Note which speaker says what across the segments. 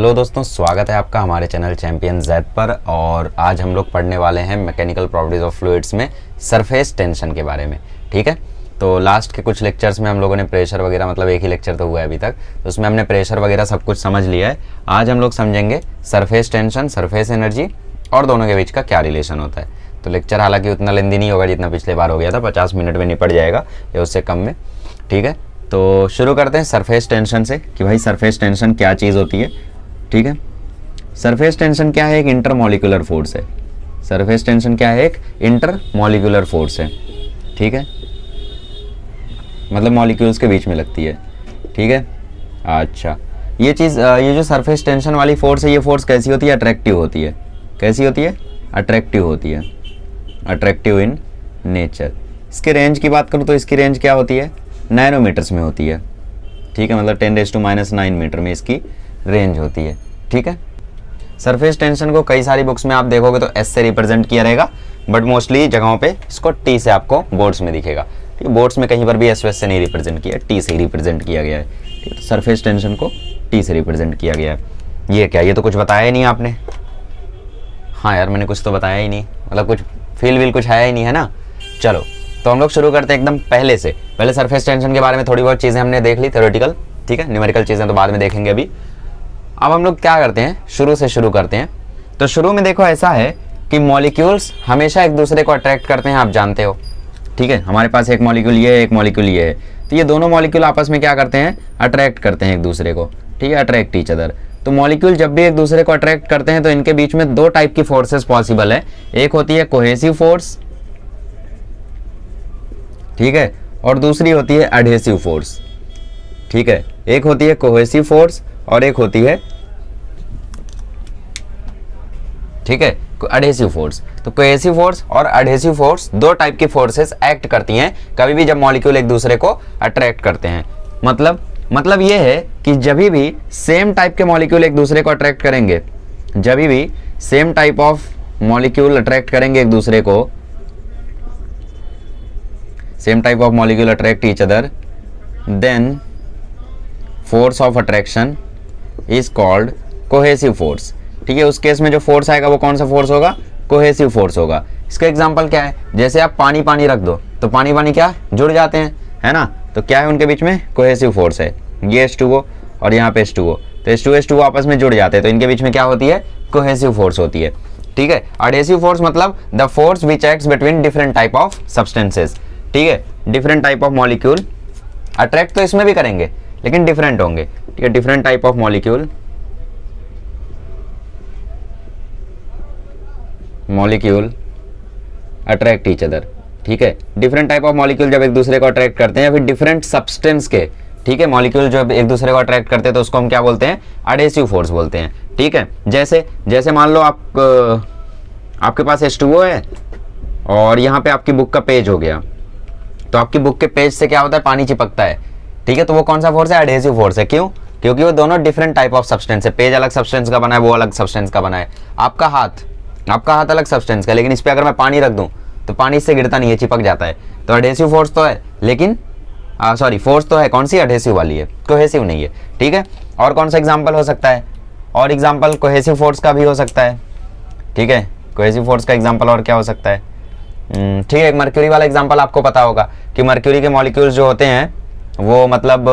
Speaker 1: Hello दोस्तों, स्वागत है आपका हमारे चैनल चैंपियन जेड पर। और आज हम लोग पढ़ने वाले हैं मैकेनिकल प्रॉपर्टीज ऑफ फ्लूइड्स में सरफेस टेंशन के बारे में। ठीक है, तो लास्ट के कुछ लेक्चर्स में हम लोगों ने प्रेशर वगैरह, मतलब एक ही लेक्चर तो हुआ है अभी तक, तो उसमें हमने प्रेशर वगैरह सब कुछ समझ लिया है। आज हम लोग समझेंगे सरफेस टेंशन, सरफेस एनर्जी और दोनों के बीच का क्या रिलेशन होता है। तो लेक्चर हालांकि उतना लेंदी नहीं होगा जितना पिछले बार हो गया था, 50 मिनट में निपट जाएगा या उससे कम में। ठीक है, तो शुरू करते हैं सरफेस टेंशन से कि भाई सरफेस टेंशन क्या चीज़ होती है। ठीक है, सरफेस टेंशन क्या है? एक इंटरमॉलिक्यूलर फोर्स है। सरफेस टेंशन क्या है? एक इंटरमॉलिक्यूलर फोर्स है। ठीक है, मतलब मॉलिक्यूल्स के बीच में लगती है। ठीक है, अच्छा ये चीज़, ये जो सरफेस टेंशन वाली फोर्स है, ये फोर्स कैसी होती है? अट्रैक्टिव होती है। कैसी होती है? अट्रैक्टिव होती है। Attractive in nature. इसके रेंज की बात करूँ तो इसकी रेंज क्या होती है? नैनोमीटर्स में होती है। ठीक है, मतलब 10⁻⁹ मीटर में इसकी रेंज होती है। ठीक है, सरफेस टेंशन को कई सारी बुक्स में आप देखोगे तो एस से रिप्रेजेंट किया रहेगा, बट मोस्टली जगहों पे इसको टी से आपको बोर्ड्स में दिखेगा। ठीक है, बोर्ड्स में कहीं पर भी एस से नहीं रिप्रेजेंट किया, टी से ही रिप्रेजेंट किया गया है। ठीक है, तो सरफेस टेंशन को टी से रिप्रेजेंट किया गया है। ये क्या, ये तो कुछ बताया ही नहीं आपने। हाँ यार, मैंने कुछ तो बताया ही नहीं, मतलब कुछ फील वील कुछ आया ही नहीं है ना। चलो तो हम लोग शुरू करते हैं एकदम पहले से। पहले सरफेस टेंशन के बारे में थोड़ी बहुत चीज़ें हमने देख ली थ्योरेटिकल। ठीक है, न्यूमेरिकल चीज़ें तो बाद में देखेंगे। अभी अब हम लोग क्या करते हैं, शुरू से शुरू करते हैं। तो शुरू में देखो ऐसा है कि मॉलिक्यूल्स हमेशा एक दूसरे को अट्रैक्ट करते हैं, आप जानते हो। ठीक है, हमारे पास एक मॉलिक्यूल ये है, एक मॉलिक्यूल ये है, तो ये दोनों मॉलिक्यूल आपस में क्या करते हैं? अट्रैक्ट करते हैं एक दूसरे को। ठीक है, अट्रैक्ट ईच अदर। तो मॉलिक्यूल जब भी एक दूसरे को अट्रैक्ट करते हैं तो इनके बीच में दो टाइप की फोर्सेस पॉसिबल है। एक होती है कोहेसिव फोर्स, ठीक है, और दूसरी होती है एडहेसिव फोर्स। ठीक है, एक होती है कोहेसिव फोर्स और एक होती है, ठीक है, एडहेसिव फोर्स। तो कोहेसिव फोर्स और एडहेसिव फोर्स दो टाइप की फोर्सेस एक्ट करती हैं कभी भी जब मॉलिक्यूल एक दूसरे को अट्रैक्ट करते हैं। मतलब ये है कि जब भी सेम टाइप के मॉलिक्यूल एक दूसरे को अट्रैक्ट करेंगे, जब भी same type of molecule attract करेंगे एक दूसरे को, same type of molecule attract each other, then force of attraction is called cohesive force. ठीक है, उस केस में जो फोर्स आएगा वो कौन सा फोर्स होगा? कोहेसिव फोर्स होगा। इसका एग्जांपल क्या है? जैसे आप पानी पानी रख दो तो पानी पानी क्या जुड़ जाते हैं, है ना। तो क्या है उनके बीच में? कोहेसिव फोर्स है। ये H2O और यहाँ पे H2O, तो H2O आपस में जुड़ जाते हैं, तो इनके बीच में क्या होती है? कोहेसिव फोर्स होती है। ठीक है, एडहेसिव फोर्स मतलब the force which acts between different type of substances. ठीक है, different type of molecule attract तो इसमें भी करेंगे लेकिन डिफरेंट होंगे। ठीक है, different type of molecule attract each other. ठीक है, डिफरेंट टाइप ऑफ मॉलिक्यूल जब एक दूसरे को अट्रैक्ट करते हैं या फिर डिफरेंट सब्सटेंस के, ठीक है, मॉलिक्यूल जब एक दूसरे को अट्रैक्ट करते हैं तो उसको हम क्या बोलते हैं? एडहेसिव फोर्स बोलते हैं। ठीक है, जैसे मान लो आपके पास H2O है और यहाँ पे आपकी बुक का पेज हो गया, तो आपकी बुक के पेज से क्या होता है? पानी चिपकता है। ठीक है, तो वो कौन सा फोर्स है? एडहेसिव फोर्स है। क्यों? क्योंकि वो दोनों डिफरेंट टाइप ऑफ सब्सटेंस है। पेज अलग सब्सटेंस का बना है, वो अलग सब्सटेंस का बना है। आपका हाथ अलग सब्सटेंस का, लेकिन इस पे अगर मैं पानी रख दूं तो पानी इससे गिरता नहीं है, चिपक जाता है। तो एडहेसिव फोर्स तो है, लेकिन फोर्स तो है, कौन सी? एडहेसिव वाली है, कोहेसिव नहीं है। ठीक है, और कौन सा एग्जांपल हो सकता है? और एग्जांपल कोहेसिव फोर्स का भी हो सकता है। ठीक है, कोहेसिव फोर्स का एग्जांपल और क्या हो सकता है? ठीक है, एक मर्क्यूरी वाला एग्जांपल आपको पता होगा कि मर्क्यूरी के मॉलिक्यूल्स जो होते हैं वो मतलब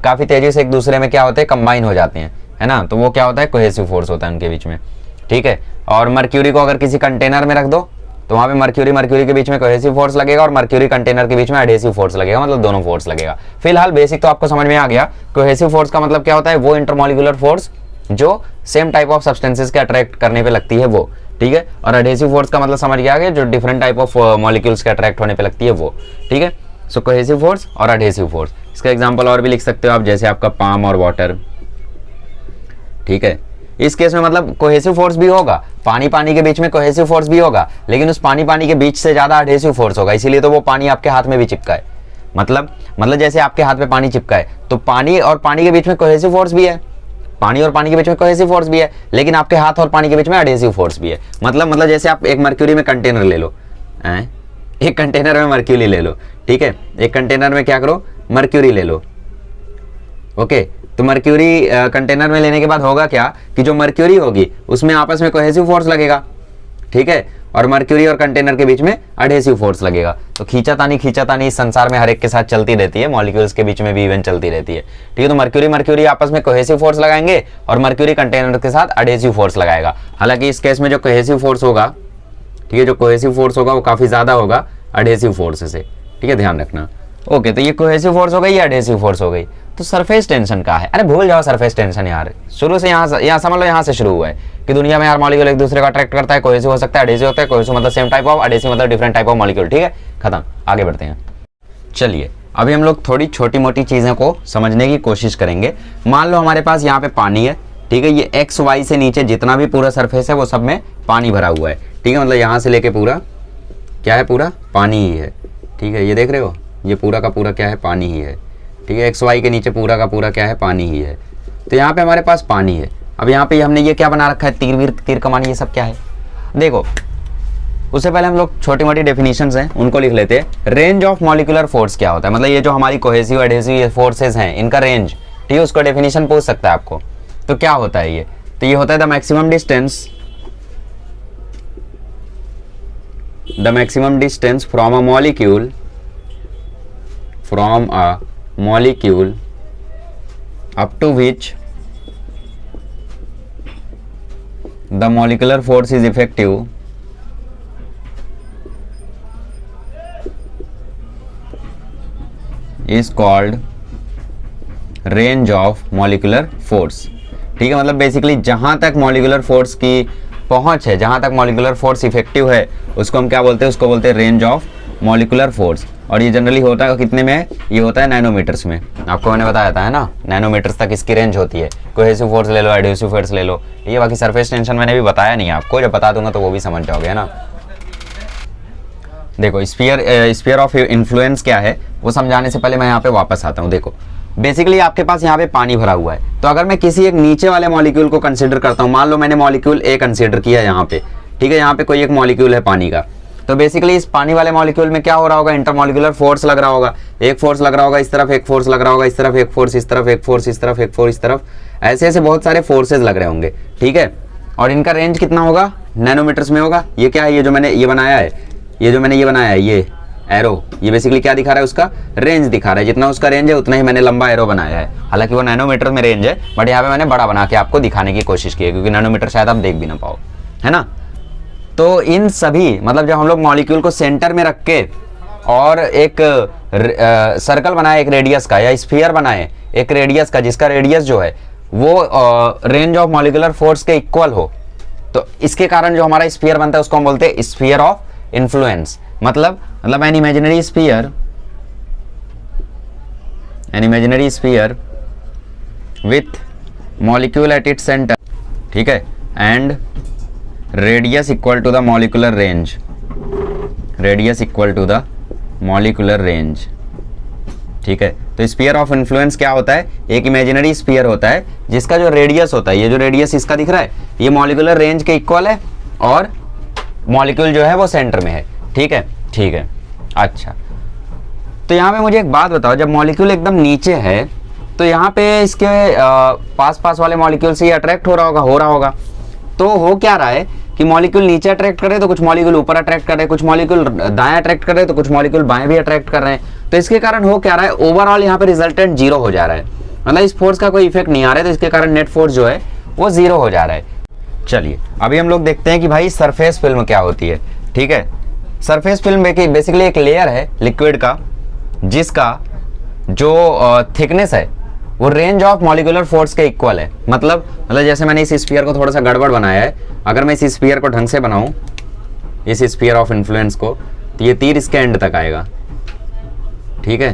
Speaker 1: काफ़ी तेज़ी से एक दूसरे में क्या होते हैं? कंबाइन हो जाते हैं, है ना। तो वो क्या होता है? कोहेसिव फोर्स होता है उनके बीच में। ठीक है, और मर्क्यूरी को अगर किसी कंटेनर में रख दो तो वहाँ पे मर्क्यूरी के बीच में कोहेसिव फोर्स लगेगा और मर्क्यूरी कंटेनर के बीच में एडहेसिव फोर्स लगेगा, मतलब दोनों फोर्स लगेगा। फिलहाल बेसिक तो आपको समझ में आ गया। कोहेसिव फोर्स का मतलब क्या होता है? वो इंटरमॉलिक्यूलर फोर्स जो सेम टाइप ऑफ सब्सटेंसेस के अट्रैक्ट करने पे लगती है वो। ठीक है, और एडहेसिव फोर्स का मतलब समझ गया आगे, जो डिफरेंट टाइप ऑफ मॉलिक्यूल्स के अट्रैक्ट होने पे लगती है वो। ठीक है, सो कोहेसिव फोर्स और एडहेसिव फोर्स। इसका एग्जांपल और भी लिख सकते हो आप, जैसे आपका पाम और वाटर। ठीक है, इस केस में मतलब कोहेसिव फोर्स भी होगा, पानी के बीच में कोहेसिव फोर्स भी होगा, लेकिन उस पानी के बीच से ज्यादा एडहेसिव फोर्स होगा, इसीलिए तो वो पानी आपके हाथ में भी चिपका है। मतलब जैसे आपके हाथ में पानी चिपका है तो पानी और पानी के बीच में कोहेसिव फोर्स भी है, पानी और पानी के बीच में कोहेसिव फोर्स भी है, लेकिन आपके हाथ और पानी के बीच में एडहेसिव फोर्स भी है। मतलब जैसे आप एक मर्क्यूरी में कंटेनर ले लो, एक कंटेनर में मर्क्यूरी ले लो। ठीक है, एक कंटेनर में क्या करो? मर्क्यूरी ले लो। ओके, तो मर्क्यूरी कंटेनर में लेने के बाद होगा क्या कि जो मर्क्यूरी होगी उसमें आपस में कोहेसिव फोर्स लगेगा, ठीक है, और मर्क्यूरी और कंटेनर के बीच में एडहेसिव फोर्स लगेगा। तो खींचातानी इस संसार में हर एक के साथ चलती रहती है, मॉलिक्यूल्स के बीच में भी इवन चलती रहती है, ठीक है। तो मर्क्यूरी आपस में कोहेसिव फोर्स लगाएंगे और मर्क्यूरी कंटेनर के साथ एडहेसिव फोर्स लगाएगा। हालांकि इस केस में जो कोहेसिव फोर्स होगा, ठीक है, जो कोहेसिव फोर्स होगा वो काफी ज्यादा होगा एडहेसिव फोर्स से, ठीक है, ध्यान रखना। ओके, तो ये कोहेसिव फोर्स हो गई, ये एडहेसिव फोर्स हो गई। तो सरफेस टेंशन क्या है? अरे भूल जाओ सरफेस टेंशन यार, शुरू से यहाँ समझ लो, यहाँ से शुरू हुआ है कि दुनिया में यार मॉलिक्यूल एक दूसरे को अट्रैक्ट करता है, कोहेसिव हो सकता है, एडहेसिव होता है, कोहेसिव मतलब सेम टाइप ऑफ, एडहेसिव मतलब डिफरेंट टाइप ऑफ मॉलिक्यूल, ठीक है, खत्म, आगे बढ़ते हैं। चलिए अभी हम लोग थोड़ी छोटी मोटी चीजें को समझने की कोशिश करेंगे। मान लो हमारे पास यहाँ पे पानी है, ठीक है, ये एक्स वाई से नीचे जितना भी पूरा सरफेस है वो सब में पानी भरा हुआ है, ठीक है, मतलब यहाँ से लेके पूरा क्या है, पूरा पानी ही है, ठीक है, ये देख रहे हो, ये पूरा का पूरा क्या है, पानी ही है, ठीक है, एक्स वाई के नीचे पूरा का पूरा क्या है, पानी ही है। तो यहाँ पे हमारे पास पानी है। अब यहाँ पे हमने ये क्या बना रखा है, तीर कमान, ये सब क्या है, देखो उससे पहले हम लोग छोटी मोटी डेफिनेशंस हैं उनको लिख लेते हैं। रेंज ऑफ मॉलिक्यूलर फोर्स क्या होता है, मतलब ये जो हमारी कोहेसिव एडहेसिव फोर्सेस हैं इनका रेंज, ठीक है, उसको डेफिनेशन पूछ सकता है आपको। तो क्या होता है ये, तो ये होता है the maximum distance from a molecule up to which the molecular force is effective is called range of molecular force, ठीक है, मतलब बेसिकली जहां तक मॉलिक्यूलर फोर्स की पहुंच है, जहां तक मॉलिक्यूलर फोर्स इफेक्टिव है उसको हम क्या बोलते हैं, उसको बोलते हैं रेंज ऑफ मॉलिक्यूलर फोर्स। और ये जनरली होता है कितने में, ये होता है नैनोमीटर्स में, आपको मैंने बताया था है ना, नैनोमीटर्स तक इसकी रेंज होती है। कोहेसिव फोर्स ले लो, एडहेसिव फोर्स ले लो, ये बाकी सरफेस टेंशन मैंने भी बताया नहीं आपको, जब बता दूंगा तो वो भी समझ जाओगे, है ना। देखो स्फीयर ऑफ इन्फ्लुएंस क्या है वो समझाने से पहले मैं यहाँ पे वापस आता हूँ। देखो बेसिकली आपके पास यहाँ पे पानी भरा हुआ है, तो अगर मैं किसी एक नीचे वाले मॉलिक्यूल को कंसिडर करता हूँ, मान लो मैंने मॉलिक्यूल ए कंसिडर किया यहाँ पे, ठीक है, यहाँ पे कोई एक मॉलिक्यूल है पानी का, तो बेसिकली इस पानी वाले मॉलिक्यूल में क्या हो रहा होगा, इंटरमॉलिक्यूलर फोर्स लग रहा होगा, एक फोर्स लग रहा होगा इस तरफ, एक फोर्स लग रहा होगा इस तरफ, एक फोर्स इस तरफ, एक फोर्स इस तरफ, एक फोर्स इस तरफ, ऐसे ऐसे बहुत सारे फोर्सेज लग रहे होंगे, ठीक है, और इनका रेंज कितना होगा, नैनोमीटर्स में होगा। ये क्या है, ये जो मैंने ये बनाया है, ये एरो, ये बेसिकली क्या दिखा रहा है, उसका रेंज दिखा रहा है, जितना उसका रेंज है उतना ही मैंने लंबा एरो बनाया है, हालांकि वो नैनोमीटर में रेंज है, बट यहाँ पे मैंने बड़ा बना के आपको दिखाने की कोशिश की है, क्योंकि नैनोमीटर शायद आप देख भी ना पाओ, है ना। तो इन सभी मतलब जब हम लोग मॉलिक्यूल को सेंटर में रख के और एक सर्कल बनाए एक रेडियस का, या स्फीयर बनाए एक रेडियस का, जिसका रेडियस जो है वो रेंज ऑफ मॉलिक्यूलर फोर्स के इक्वल हो, तो इसके कारण जो हमारा स्फीयर बनता है उसको हम बोलते हैं स्फीयर ऑफ इन्फ्लुएंस। मतलब an imaginary sphere with molecule at its centre, ठीक है, and radius equal to the molecular range, ठीक है। तो स्फीयर ऑफ इन्फ्लुएंस क्या होता है, एक इमेजिनरी स्फीयर होता है जिसका जो रेडियस होता है, ये जो रेडियस इसका दिख रहा है, ये मॉलिक्यूलर रेंज के इक्वल है और मॉलिक्यूल जो है वो सेंटर में है, ठीक है, ठीक है। अच्छा, तो यहाँ पे मुझे एक बात बताओ, जब मॉलिक्यूल एकदम नीचे है तो यहाँ पे इसके पास वाले मॉलिक्यूल से अट्रैक्ट हो रहा होगा, तो हो क्या रहा है कि मॉलिक्यूल नीचे अट्रैक्ट कर रहे हैं तो कुछ मॉलिक्यूल ऊपर अट्रैक्ट कर रहे हैं, कुछ मॉलिक्यूल दाएं अट्रैक्ट कर रहे हैं तो कुछ मॉलिक्यूल बाएं भी अट्रैक्ट कर रहे हैं। तो इसके कारण हो क्या रहा है, ओवरऑल यहाँ पे रिजल्टेंट जीरो हो जा रहा है, मतलब इस फोर्स का कोई इफेक्ट नहीं आ रहा है, तो इसके कारण नेट फोर्स जो है वो जीरो हो जा रहा है। चलिए अभी हम लोग देखते हैं कि भाई सरफेस फिल्म क्या होती है, ठीक है। सरफेस फिल्म बेसिकली एक लेयर है लिक्विड का, जिसका जो थिकनेस है वो रेंज ऑफ मॉलिक्यूलर फोर्स के इक्वल है। मतलब जैसे मैंने इस स्फीयर को थोड़ा सा गड़बड़ बनाया है, अगर मैं इस स्फीयर को ढंग से बनाऊं, इस स्फीयर ऑफ इन्फ्लुएंस को, तो ये तीर इसके एंड तक आएगा, ठीक है,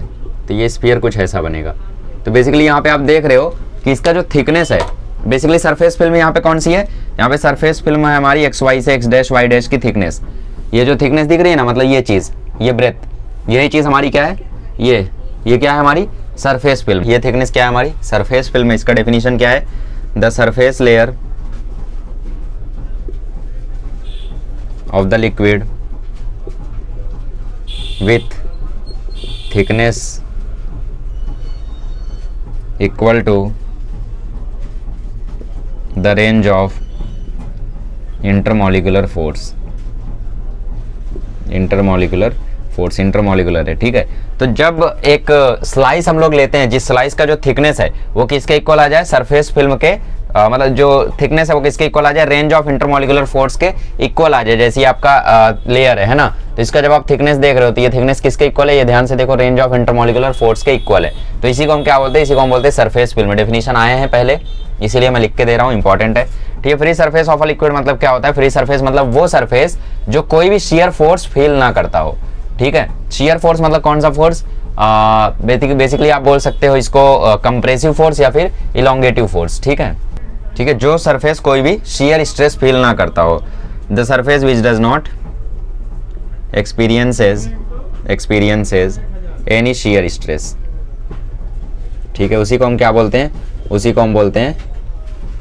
Speaker 1: तो ये स्फीयर कुछ ऐसा बनेगा। तो बेसिकली यहाँ पे आप देख रहे हो कि इसका जो थिकनेस है, बेसिकली सरफेस फिल्म यहाँ पे कौन सी है, यहाँ पे सरफेस फिल्म है हमारी एक्स वाई से एक्स डैश वाई डैश की थिकनेस। ये जो थिकनेस दिख रही है ना, मतलब ये चीज, ये ब्रेथ, यही चीज हमारी क्या है, ये क्या है हमारी सरफेस फिल्म। ये थिकनेस क्या है हमारी सरफेस फिल्म। इसका डेफिनेशन क्या है, the surface layer of the liquid with thickness equal to the range of intermolecular force, intermolecular force, intermolecular है, ठीक है। तो जब एक स्लाइस हम लोग लेते हैं, जिस स्लाइस का जो थिकनेस है वो किसके इक्वल आ जाए, सरफेस फिल्म के मतलब जो थिकनेस है वो किसके इक्वल आ जाए, रेंज ऑफ इंटरमॉलिक्यूलर फोर्स के इक्वल आ जाए। जैसे ये आपका लेयर है ना, तो इसका जब आप थिकनेस देख रहे हो तो ये थिकनेस किसके इक्वल है, ये ध्यान से देखो, रेंज ऑफ इंटरमॉलिक्यूलर फोर्स के इक्वल है। तो इसी को हम क्या बोलते हैं, इसी को हम बोलते हैं सरफेस फिल्म। डेफिनेशन आए हैं पहले, इसीलिए मैं लिख के दे रहा हूँ, इंपॉर्टेंट है, ठीक है। Free surface of a liquid मतलब क्या होता है, फ्री सरफेस मतलब वो सरफेस जो कोई भी शियर फोर्स फील ना करता हो, ठीक है। शियर फोर्स मतलब कौन सा फोर्स, बेसिकली आप बोल सकते हो इसको कंप्रेसिव फोर्स या फिर इलोंगेटिव फोर्स, ठीक है, ठीक है। जो सरफेस कोई भी शियर स्ट्रेस फील ना करता हो, the surface which does not experiences any shear stress, ठीक है, उसी को हम क्या बोलते हैं, उसी को हम बोलते हैं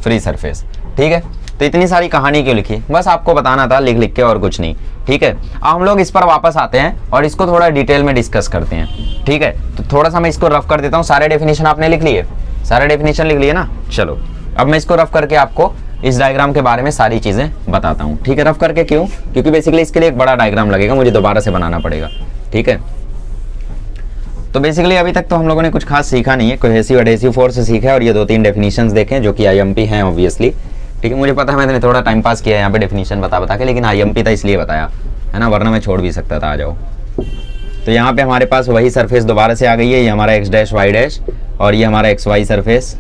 Speaker 1: फ्री सरफेस, ठीक है। तो इतनी सारी कहानी क्यों लिखी, बस आपको बताना था लिख लिख के, और कुछ नहीं, ठीक है। अब हम लोग इस पर वापस आते हैं और इसको थोड़ा डिटेल में डिस्कस करते हैं, ठीक है। तो थोड़ा सा मैं इसको रफ कर देता हूँ। सारे डेफिनेशन आपने लिख लिए, सारे डेफिनेशन लिख लिए ना, चलो अब मैं इसको रफ करके आपको इस डायग्राम के बारे में सारी चीजें बताता हूँ, ठीक है। रफ करके क्यों, क्योंकि बेसिकली इसके लिए एक बड़ा डायग्राम लगेगा, मुझे दोबारा से बनाना पड़ेगा, ठीक है। तो बेसिकली अभी तक तो हम लोगों ने कुछ खास सीखा नहीं है, कोहेसिव एडहेसिव फोर्स सीखा है और ये 2-3 डेफिनेशंस देखे जो कि आईएमपी हैं ऑब्वियसली, ठीक है। मुझे पता है मैंने थोड़ा टाइम पास किया है यहाँ पे डेफिनेशन बता के, लेकिन आईएमपी था इसलिए बताया है ना, वरना मैं छोड़ भी सकता था, आ जाओ। तो यहाँ पे हमारे पास वही सरफेस दोबारा से आ गई है, ये हमारा एक्स डैश वाई डैश और ये हमारा एक्स वाई सरफेस,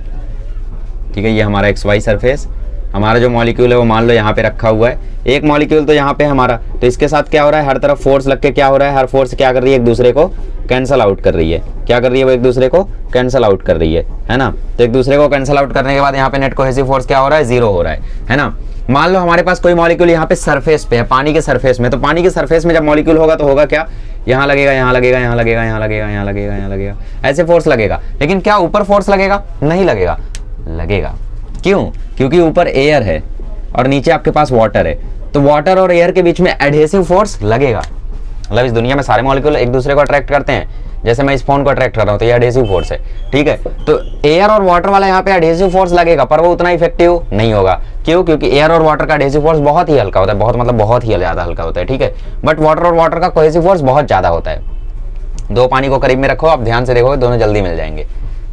Speaker 1: ठीक है। ये हमारा एक्स वाई सरफेस, हमारा जो मॉलिक्यूल है वो मान लो यहाँ पे रखा हुआ है, एक मॉलिक्यूल तो यहाँ पे हमारा, तो इसके साथ क्या हो रहा है, हर तरफ फोर्स लग के क्या हो रहा है, हर फोर्स क्या कर रही है, एक दूसरे को कैंसल आउट कर रही है, क्या कर रही है वो, एक दूसरे को कैंसल आउट कर रही है ना। तो एक दूसरे को कैंसल आउट करने के बाद यहाँ पे नेट कोहेसिव फोर्स क्या हो रहा है, 0 हो रहा है ना। मान लो हमारे पास कोई मॉलिक्यूल यहाँ पे सरफेस पे है, पानी के सरफेस में, तो पानी के सरफेस में जब मॉलिक्यूल होगा तो होगा क्या, यहाँ लगेगा, यहाँ लगेगा, यहाँ लगेगा, यहाँ लगेगा, यहाँ लगेगा, यहाँ लगेगा, ऐसे फोर्स लगेगा। लेकिन क्या ऊपर फोर्स लगेगा, नहीं लगेगा, लगेगा, क्यों, क्योंकि ऊपर एयर है और नीचे आपके पास वाटर है, तो वाटर और एयर के बीच में एडहेसिव फोर्स लगेगा। मतलब इस दुनिया में सारे मॉलिक्यूल एक दूसरे को अट्रैक्ट करते हैं, जैसे मैं इस फोन को अट्रैक्ट कर रहा हूँ तो ये एडहेसिव फोर्स है, ठीक है। तो एयर और वाटर वाला यहाँ पे एडहेसिव फोर्स लगेगा, पर वो उतना इफेक्टिव नहीं होगा, क्यों, क्योंकि एयर और वाटर का एडहेसिव फोर्स बहुत ही हल्का होता है, बहुत मतलब बहुत ही ज्यादा हल्का होता है, ठीक है। बट वाटर और वाटर का कोहेसिव फोर्स बहुत ज्यादा होता है। दो पानी को करीब में रखो, आप ध्यान से देखोगे दोनों जल्दी मिल जाएंगे,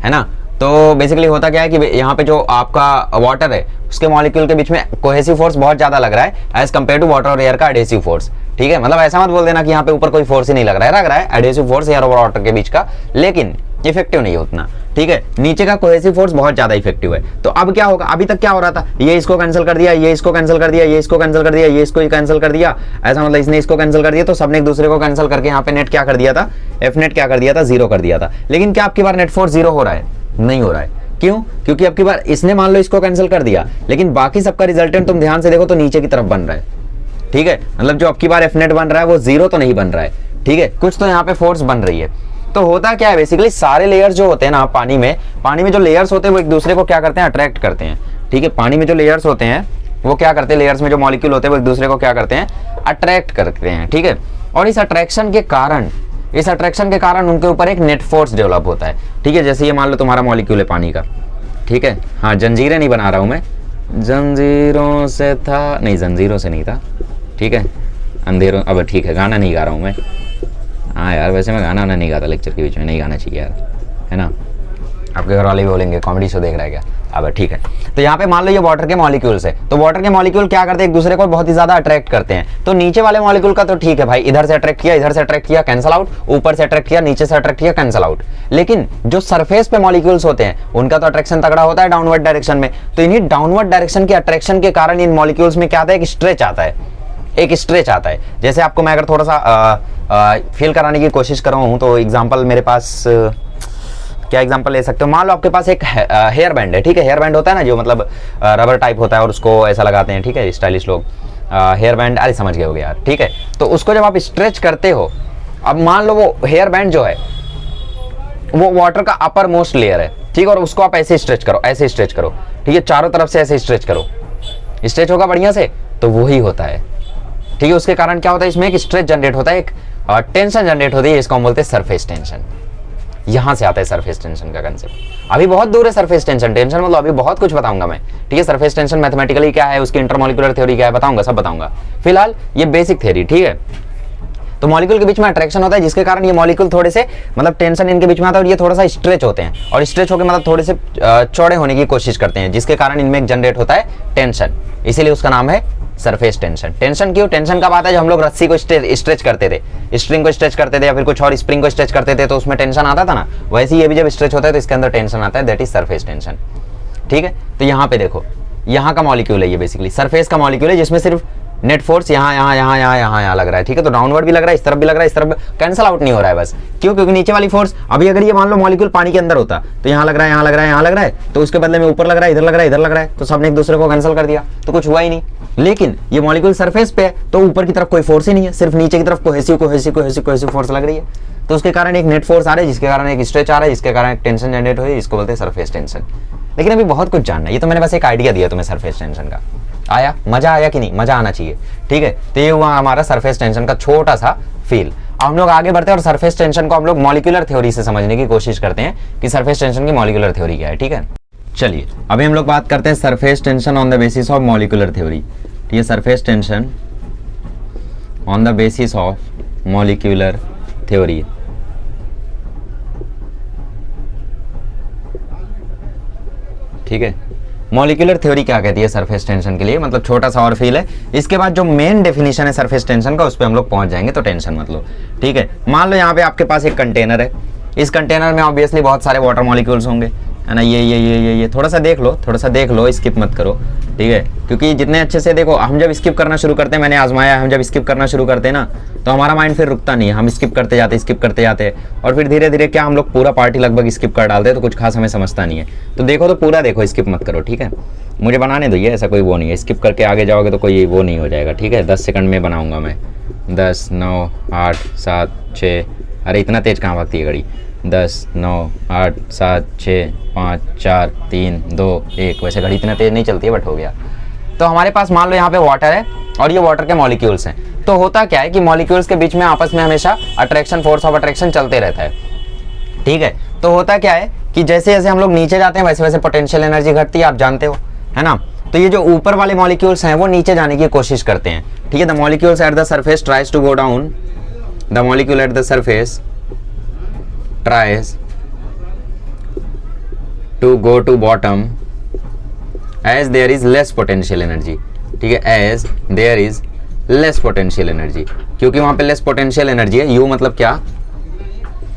Speaker 1: है ना। तो बेसिकली होता क्या है कि यहाँ पे जो आपका वाटर है उसके मॉलिक्यूल के बीच में कोहेसिव फोर्स बहुत ज्यादा लग रहा है एज कम्पेयर टू वाटर और एयर का एडहेसिव फोर्स, ठीक है। मतलब ऐसा मत बोल देना कि यहाँ पे ऊपर कोई फोर्स ही नहीं लग रहा है एडहेसिव फोर्स एयर और वाटर के बीच का, लेकिन इफेक्टिव नहीं है उतना, ठीक है। नीचे का कोहेसिव फोर्स बहुत ज्यादा इफेक्टिव है। तो अब क्या होगा, अभी तक क्या हो रहा था, ये इसको कैंसिल कर दिया, ये इसको कैंसिल कर दिया, ये इसको कैंसिल कर दिया, ये इसको कैंसिल कर दिया, ऐसा मतलब इसने इसको कैंसिल कर दिया, तो सबने एक दूसरे को कैंसिल करके यहाँ पे नेट क्या कर दिया था, एफ नेट क्या कर दिया था, 0 कर दिया था। लेकिन क्या आपकी बार नेट फोर्स 0 हो रहा है, नहीं हो रहा है, क्यों, क्योंकि अब की बार इसने मान लो इसको कैंसिल कर दिया, लेकिन बाकी सबका रिजल्टेंट तुम ध्यान से देखो तो नीचे की तरफ बन रहा है, ठीक है। मतलब जो अब की बार एफ नेट बन रहा है वो 0 तो नहीं बन रहा है, ठीक है, कुछ तो यहाँ पे फोर्स बन रही है। तो होता क्या है, बेसिकली सारे लेयर्स जो होते हैं ना पानी में जो लेयर्स होते हैं वो एक दूसरे को क्या करते हैं, अट्रैक्ट करते हैं, ठीक है। पानी में जो लेयर्स होते हैं वो क्या करते हैं, लेयर्स में जो मॉलिक्यूल होते हैं वो एक दूसरे को क्या करते हैं, अट्रैक्ट करते हैं, ठीक है। और इस अट्रैक्शन के कारण उनके ऊपर एक नेट फोर्स डेवलप होता है, ठीक है। जैसे ये मान लो तुम्हारा मॉलिक्यूल है पानी का, ठीक है। हाँ, जंजीरें नहीं बना रहा हूं मैं, जंजीरों से था नहीं, जंजीरों से नहीं था, ठीक है। अंधेरों, अब ठीक है, गाना नहीं गा रहा हूं मैं, हाँ यार वैसे मैं गाना नहीं गाता लेक्चर के बीच में, नहीं गाना चाहिए यार, है ना। आपके घर वाले भी बोलेंगे कॉमेडी शो देख रहा है क्या, अब ठीक है। तो यहाँ पे मान लो ये वाटर के मॉलिक्यूल्स है, तो वाटर के मॉलिक्यूल क्या करते हैं, एक दूसरे को बहुत ही ज्यादा अट्रैक्ट करते हैं। तो नीचे वाले मॉलिक्यूल का तो ठीक है भाई, इधर से अट्रैक्ट किया, इधर से अट्रैक्ट किया, कैंसल आउट, ऊपर से अट्रैक्ट किया, नीचे से अट्रैक्ट किया, कैंसल आउट। लेकिन जो सरफेस पे मॉलिक्यूल्स होते हैं उनका तो अट्रैक्शन तगड़ा होता है डाउनवर्ड डायरेक्शन में। तो इन्हीं डाउनवर्ड डायरेक्शन के अट्रैक्शन के कारण इन मॉलिक्यूल्स में क्या आता है, एक स्ट्रेच आता है। जैसे आपको मैं अगर थोड़ा सा फील कराने की कोशिश कर रहा हूँ तो एग्जांपल मेरे पास क्या एग्जांपल ले सकते हो, मान लो आपके पास एक हेयर बैंड है, ठीक है। हेयर बैंड होता है ना जो मतलब रबर टाइप होता है और उसको ऐसा लगाते हैं, ठीक है, स्टाइलिश लोग हेयर बैंड, अरे समझ गए होगे यार, ठीक है। तो उसको जब आप स्ट्रेच करते हो, अब मान लो वो हेयर बैंड जो है वो वाटर का अपर मोस्ट लेयर है, ठीक है। और उसको आप ऐसे स्ट्रेच करो, ठीक है, चारों तरफ से ऐसे स्ट्रेच करो, स्ट्रेच होगा बढ़िया से, तो वही होता है, ठीक है। उसके कारण क्या होता है, इसमें एक स्ट्रेच जनरेट होता है, एक टेंशन जनरेट होती है, इसको हम बोलते हैं सरफेस टेंशन। यहाँ से आता है सरफेस टेंशन का कंसेप्ट। अभी बहुत दूर है सरफेस टेंशन, टेंशन मतलब अभी बहुत कुछ बताऊंगा मैं, ठीक है। सरफेस टेंशन मैथमेटिकली क्या है, उसकी इंटरमॉलिक्यूलर थ्योरी क्या है बताऊंगा, सब बताऊंगा। फिलहाल ये बेसिक थ्योरी, ठीक है। तो मॉलिक्यूल के बीच में अट्रैक्शन होता है, जिसके कारण ये मॉलिक्यूल थोड़े से मतलब टेंशन इनके बीच में आता है और ये थोड़ा सा स्ट्रेच होते हैं, और स्ट्रेच होकर मतलब थोड़े से चौड़े होने की कोशिश करते हैं, जिसके कारण इनमें जनरेट होता है टेंशन, इसीलिए उसका नाम है सरफेस टेंशन। टेंशन क्यों, टेंशन कब आता है, जब हम लोग रस्सी को स्ट्रेच करते थे, स्ट्रिंग को स्ट्रेच करते थे या फिर कुछ और स्प्रिंग को स्ट्रेच करते थे, तो उसमें टेंशन आता था ना, वैसे ही ये भी जब स्ट्रेच होता है तो इसके अंदर टेंशन आता है, दैट इज सरफेस टेंशन, ठीक है। तो यहाँ पे देखो, यहाँ का मॉलिक्यूल है ये, बेसिकली सरफेस का मॉलिक्यूल है, जिसमें सिर्फ नेट फोर्स यहाँ लग रहा है, ठीक है। तो डाउनवर्ड भी लग रहा है, इस तरफ भी लग रहा है, इस तरफ कैंसिल आउट नहीं हो रहा है बस, क्यों, क्योंकि नीचे वाली फोर्स, अभी अगर ये मान लो मॉलिक्यूल पानी के अंदर होता तो यहाँ लग रहा है, यहाँ लग रहा है, यहाँ लग रहा है, तो उसके बदले में ऊपर लग रहा है, इधर लग रहा है, इधर लग रहा है, तो सबने एक दूसरे को कैंसिल कर दिया, तो कुछ हुआ ही नहीं। लेकिन ये मॉलिक्यूल सरफेस पे है, तो ऊपर की तरफ कोई फोर्स ही नहीं है, सिर्फ नीचे की तरफ कोहेसिव फोर्स लग रही है, तो उसके कारण एक नेट फोर्स आ रहा है, जिसके कारण एक स्ट्रेच आ रहा है, जिसके कारण एक टेंशन जनरेट हो रही है, इसको बोलते हैं सरफेस टेंशन। लेकिन अभी बहुत कुछ जानना है, ये तो मैंने बस एक आइडिया दिया तुम्हें सरफेस टेंशन का। आया मजा, आया कि नहीं, मजा आना चाहिए, ठीक है। तो ये हुआ हमारा सरफेस टेंशन का छोटा सा फील। अब हम लोग आगे बढ़ते हैं और सरफेस टेंशन को हम लोग मॉलिक्यूलर थ्योरी से समझने की कोशिश करते हैं कि सरफेस टेंशन की मॉलिक्यूलर थ्योरी क्या है, ठीक है। चलिए अभी हम लोग बात करते हैं surface tension on the basis of molecular theory. ये surface tension on the basis of molecular theory, ठीक है। मॉलिक्यूलर थ्योरी क्या कहती है सरफेस टेंशन के लिए, मतलब छोटा सा और फील है। इसके बाद जो मेन डेफिनेशन है सरफेस टेंशन का, उस पर हम लोग पहुंच जाएंगे, तो टेंशन मतलब, ठीक है। मान लो यहाँ पे आपके पास एक कंटेनर है, इस कंटेनर में ऑब्वियसली बहुत सारे वाटर मॉलिक्यूल्स होंगे, है ना। ये थोड़ा सा देख लो, स्किप मत करो, ठीक है। क्योंकि जितने अच्छे से देखो, हम जब स्किप करना शुरू करते हैं, मैंने आजमाया है, हम जब स्किप करना शुरू करते हैं ना, तो हमारा माइंड फिर रुकता नहीं है, हम स्किप करते जाते और फिर धीरे धीरे क्या हम लोग पूरा पार्टी लगभग स्किप कर डालते हैं, तो कुछ खास हमें समझता नहीं है। तो देखो, तो पूरा देखो, स्किप मत करो, ठीक है। मुझे बनाने दो, ये ऐसा कोई वो नहीं है, स्किप करके आगे जाओगे तो कोई वो नहीं हो जाएगा, ठीक है। 10 सेकंड में बनाऊंगा मैं, 10 9 8 7 6, अरे इतना तेज कहाँ भागती है घड़ी, 10 9 8 7 6 5 4 3 2 1, वैसे घड़ी इतना तेज नहीं चलती है, बट हो गया। तो हमारे पास मान लो यहाँ पे वाटर है और ये वाटर के मॉलिक्यूल्स हैं। तो होता क्या है कि मॉलिक्यूल्स के बीच में आपस में हमेशा अट्रैक्शन, फोर्स ऑफ अट्रैक्शन चलते रहता है, ठीक है। तो होता क्या है कि जैसे जैसे हम लोग नीचे जाते हैं, वैसे वैसे पोटेंशियल एनर्जी घटती है, आप जानते हो, है ना। तो ये जो ऊपर वाले मॉलिक्यूल्स हैं वो नीचे जाने की कोशिश करते हैं, ठीक है। The molecules at the surface tries to go down, the molecule at the surface tries to go to bottom as there is less potential energy, ठीक है, as there is less potential energy, क्योंकि वहां पे less potential energy है। U मतलब क्या,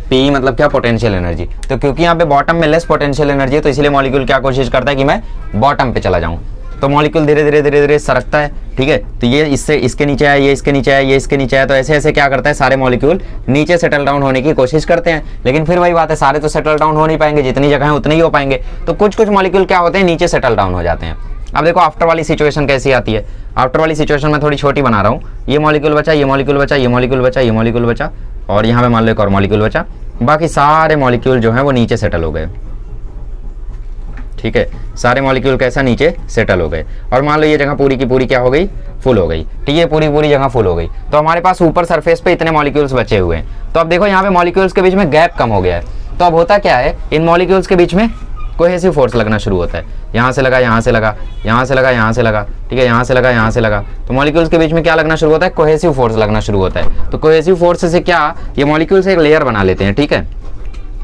Speaker 1: P मतलब क्या, पोटेंशियल एनर्जी। तो क्योंकि यहाँ पे बॉटम में लेस पोटेंशियल एनर्जी है, तो इसलिए मॉलिक्यूल क्या कोशिश करता है कि मैं बॉटम पे चला जाऊं। तो मॉलिक्यूल धीरे धीरे सरकता है, ठीक है। तो ये इससे इसके नीचे है, ये इसके नीचे है, ये इसके नीचे है, तो ऐसे ऐसे क्या करता है, सारे मॉलिक्यूल नीचे सेटल डाउन होने की कोशिश करते हैं। लेकिन फिर वही बात है, सारे तो सेटल डाउन हो नहीं पाएंगे, जितनी जगह है उतने ही हो पाएंगे। तो कुछ कुछ मॉलिक्यूल क्या होते हैं, नीचे सेटल डाउन हो जाते हैं। अब देखो आफ्टर वाली सिचुएशन कैसी आती है। आफ्टर वाली सिचुएशन में थोड़ी छोटी बना रहा हूँ, ये मॉलिक्यूल बचा, ये मॉलिक्यूल बचा, ये मॉलिक्यूल बचा, ये मॉलिक्यूल बचा, और यहाँ पे मान लो एक और मॉलिक्यूल बचा। बाकी सारे मॉलिक्यूल जो हैं वो नीचे सेटल हो गए, ठीक है। सारे मॉलिक्यूल कैसा, नीचे सेटल हो गए। और मान लो ये जगह पूरी की पूरी क्या हो गई, फुल हो गई, ठीक है। पूरी जगह फुल हो गई। तो हमारे पास ऊपर सरफेस पे इतने मॉलिक्यूल्स बचे हुए हैं। तो अब देखो यहाँ पे मॉलिक्यूल्स के बीच में गैप कम हो गया है। तो अब होता क्या है, इन मॉलिक्यूल्स के बीच में कोहेसिव फोर्स लगना शुरू होता है। यहाँ से लगा, यहाँ से लगा, यहाँ से लगा, यहाँ से लगा, ठीक है, यहाँ से लगा, यहाँ से लगा। तो मॉलिक्यूल्स के बीच में क्या लगना शुरू होता है, कोहेसिव फोर्स लगना शुरू होता है। तो कोहेसिव फोर्स से क्या, ये मॉलिक्यूल्स एक लेयर बना लेते हैं, ठीक है।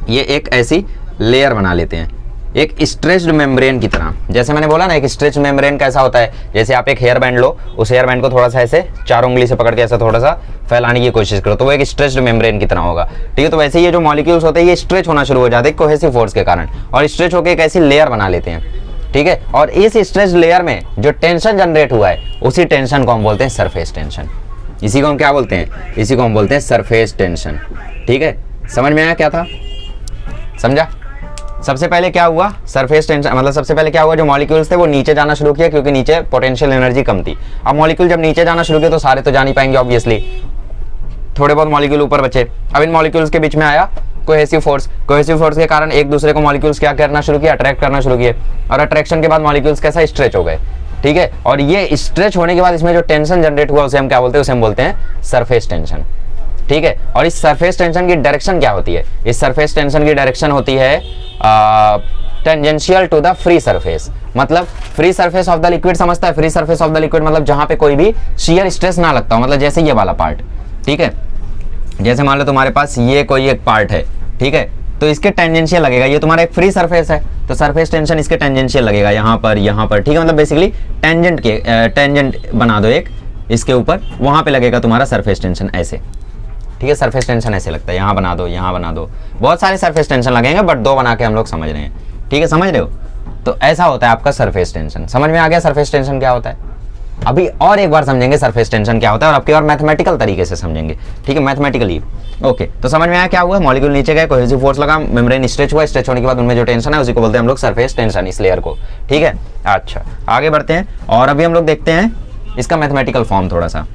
Speaker 1: ये एक ऐसी लेयर बना लेते हैं, एक स्ट्रेच्ड मेम्ब्रेन की तरह। जैसे मैंने बोला ना, एक स्ट्रेच्ड मेम्ब्रेन कैसा होता है, जैसे आप एक हेयर बैंड लो, उस हेयर बैंड को थोड़ा सा ऐसे 4 उंगली से पकड़ के ऐसा थोड़ा सा फैलाने की कोशिश करो, तो वो एक स्ट्रेच्ड मेम्ब्रेन की तरह होगा, ठीक है। तो वैसे ये जो मॉलिक्यूल्स होते हैं ये स्ट्रेच होना शुरू हो जाते हैं कोहेसिव फोर्स के कारण, और स्ट्रेच होकर एक ऐसी लेयर बना लेते हैं, ठीक है। और इस स्ट्रेच्ड लेयर में जो टेंशन जनरेट हुआ है, उसी टेंशन को हम बोलते हैं सरफेस टेंशन। इसी को हम क्या बोलते हैं, इसी को हम बोलते हैं सरफेस टेंशन, ठीक है। समझ में आया क्या था, समझा। सबसे पहले क्या हुआ, सरफेस टेंशन मतलब सबसे पहले क्या हुआ, जो मॉलिक्यूल्स थे वो नीचे जाना शुरू किया, क्योंकि नीचे पोटेंशियल एनर्जी कम थी। अब मॉलिक्यूल जब नीचे जाना शुरू किया तो सारे तो जा नहीं पाएंगे ऑब्वियसली, थोड़े बहुत मॉलिक्यूल ऊपर बचे। अब इन मॉलिक्यूल्स के बीच में आया कोहेसिव फोर्स। कोहेसिव फोर्स के कारण एक दूसरे को मॉलिक्यूल्स क्या करना शुरू किया, अट्रैक्ट करना शुरू किए, और अट्रैक्शन के बाद मॉलिक्यूल्स कैसा, स्ट्रेच हो गए, ठीक है। और ये स्ट्रेच होने के बाद इसमें जो टेंशन जनरेट हुआ उसे हम क्या बोलते हैं, उसे हम बोलते हैं सरफेस टेंशन, ठीक है। और इस सरफेस टेंशन की डायरेक्शन क्या होती है? इस सरफेस टेंशन की डायरेक्शन होती है tangential to the free surface. मतलब free surface of the liquid समझता है, free surface of the liquid मतलब जहां पे कोई भी शियर स्ट्रेस ना लगता हो, मतलब जैसे ये वाला पार्ट, ठीक है। जैसे मान लो तुम्हारे पास ये कोई एक पार्ट है, ठीक है, तो इसके टेंजेंशियल लगेगा, ये तुम्हारा एक फ्री सरफेस है तो सरफेस टेंशन इसके टेंजेंशियल लगेगा यहाँ पर, ठीक है। मतलब बेसिकली टेंजेंट बना दो एक इसके ऊपर, वहां पे लगेगा तुम्हारा सरफेस टेंशन ऐसे, ठीक है। सरफेस टेंशन ऐसे लगता है, यहाँ बना दो, यहाँ बना दो, बहुत सारे सरफेस टेंशन लगेंगे बट 2 बना के हम लोग समझ रहे हैं, ठीक है, समझ रहे हो। तो ऐसा होता है आपका सरफेस टेंशन। समझ में आ गया सरफेस टेंशन क्या होता है? अभी और एक बार समझेंगे सरफेस टेंशन क्या होता है और आपकी और मैथमेटिकल तरीके से समझेंगे, ठीक है, मैथमेटिकली। ओके, तो समझ में आया क्या हुआ? मॉलिक्यूल नीचे गए, कोहेसिव फोर्स लगा, मेम्ब्रेन स्ट्रेच हुआ, स्ट्रेच होने के बाद उनमें जो टेंशन है उसी को बोलते हैं हम लोग सरफेस टेंशन, इस लेयर को, ठीक है। अच्छा, आगे बढ़ते हैं और अभी हम लोग देखते हैं इसका मैथमेटिकल फॉर्म थोड़ा सा।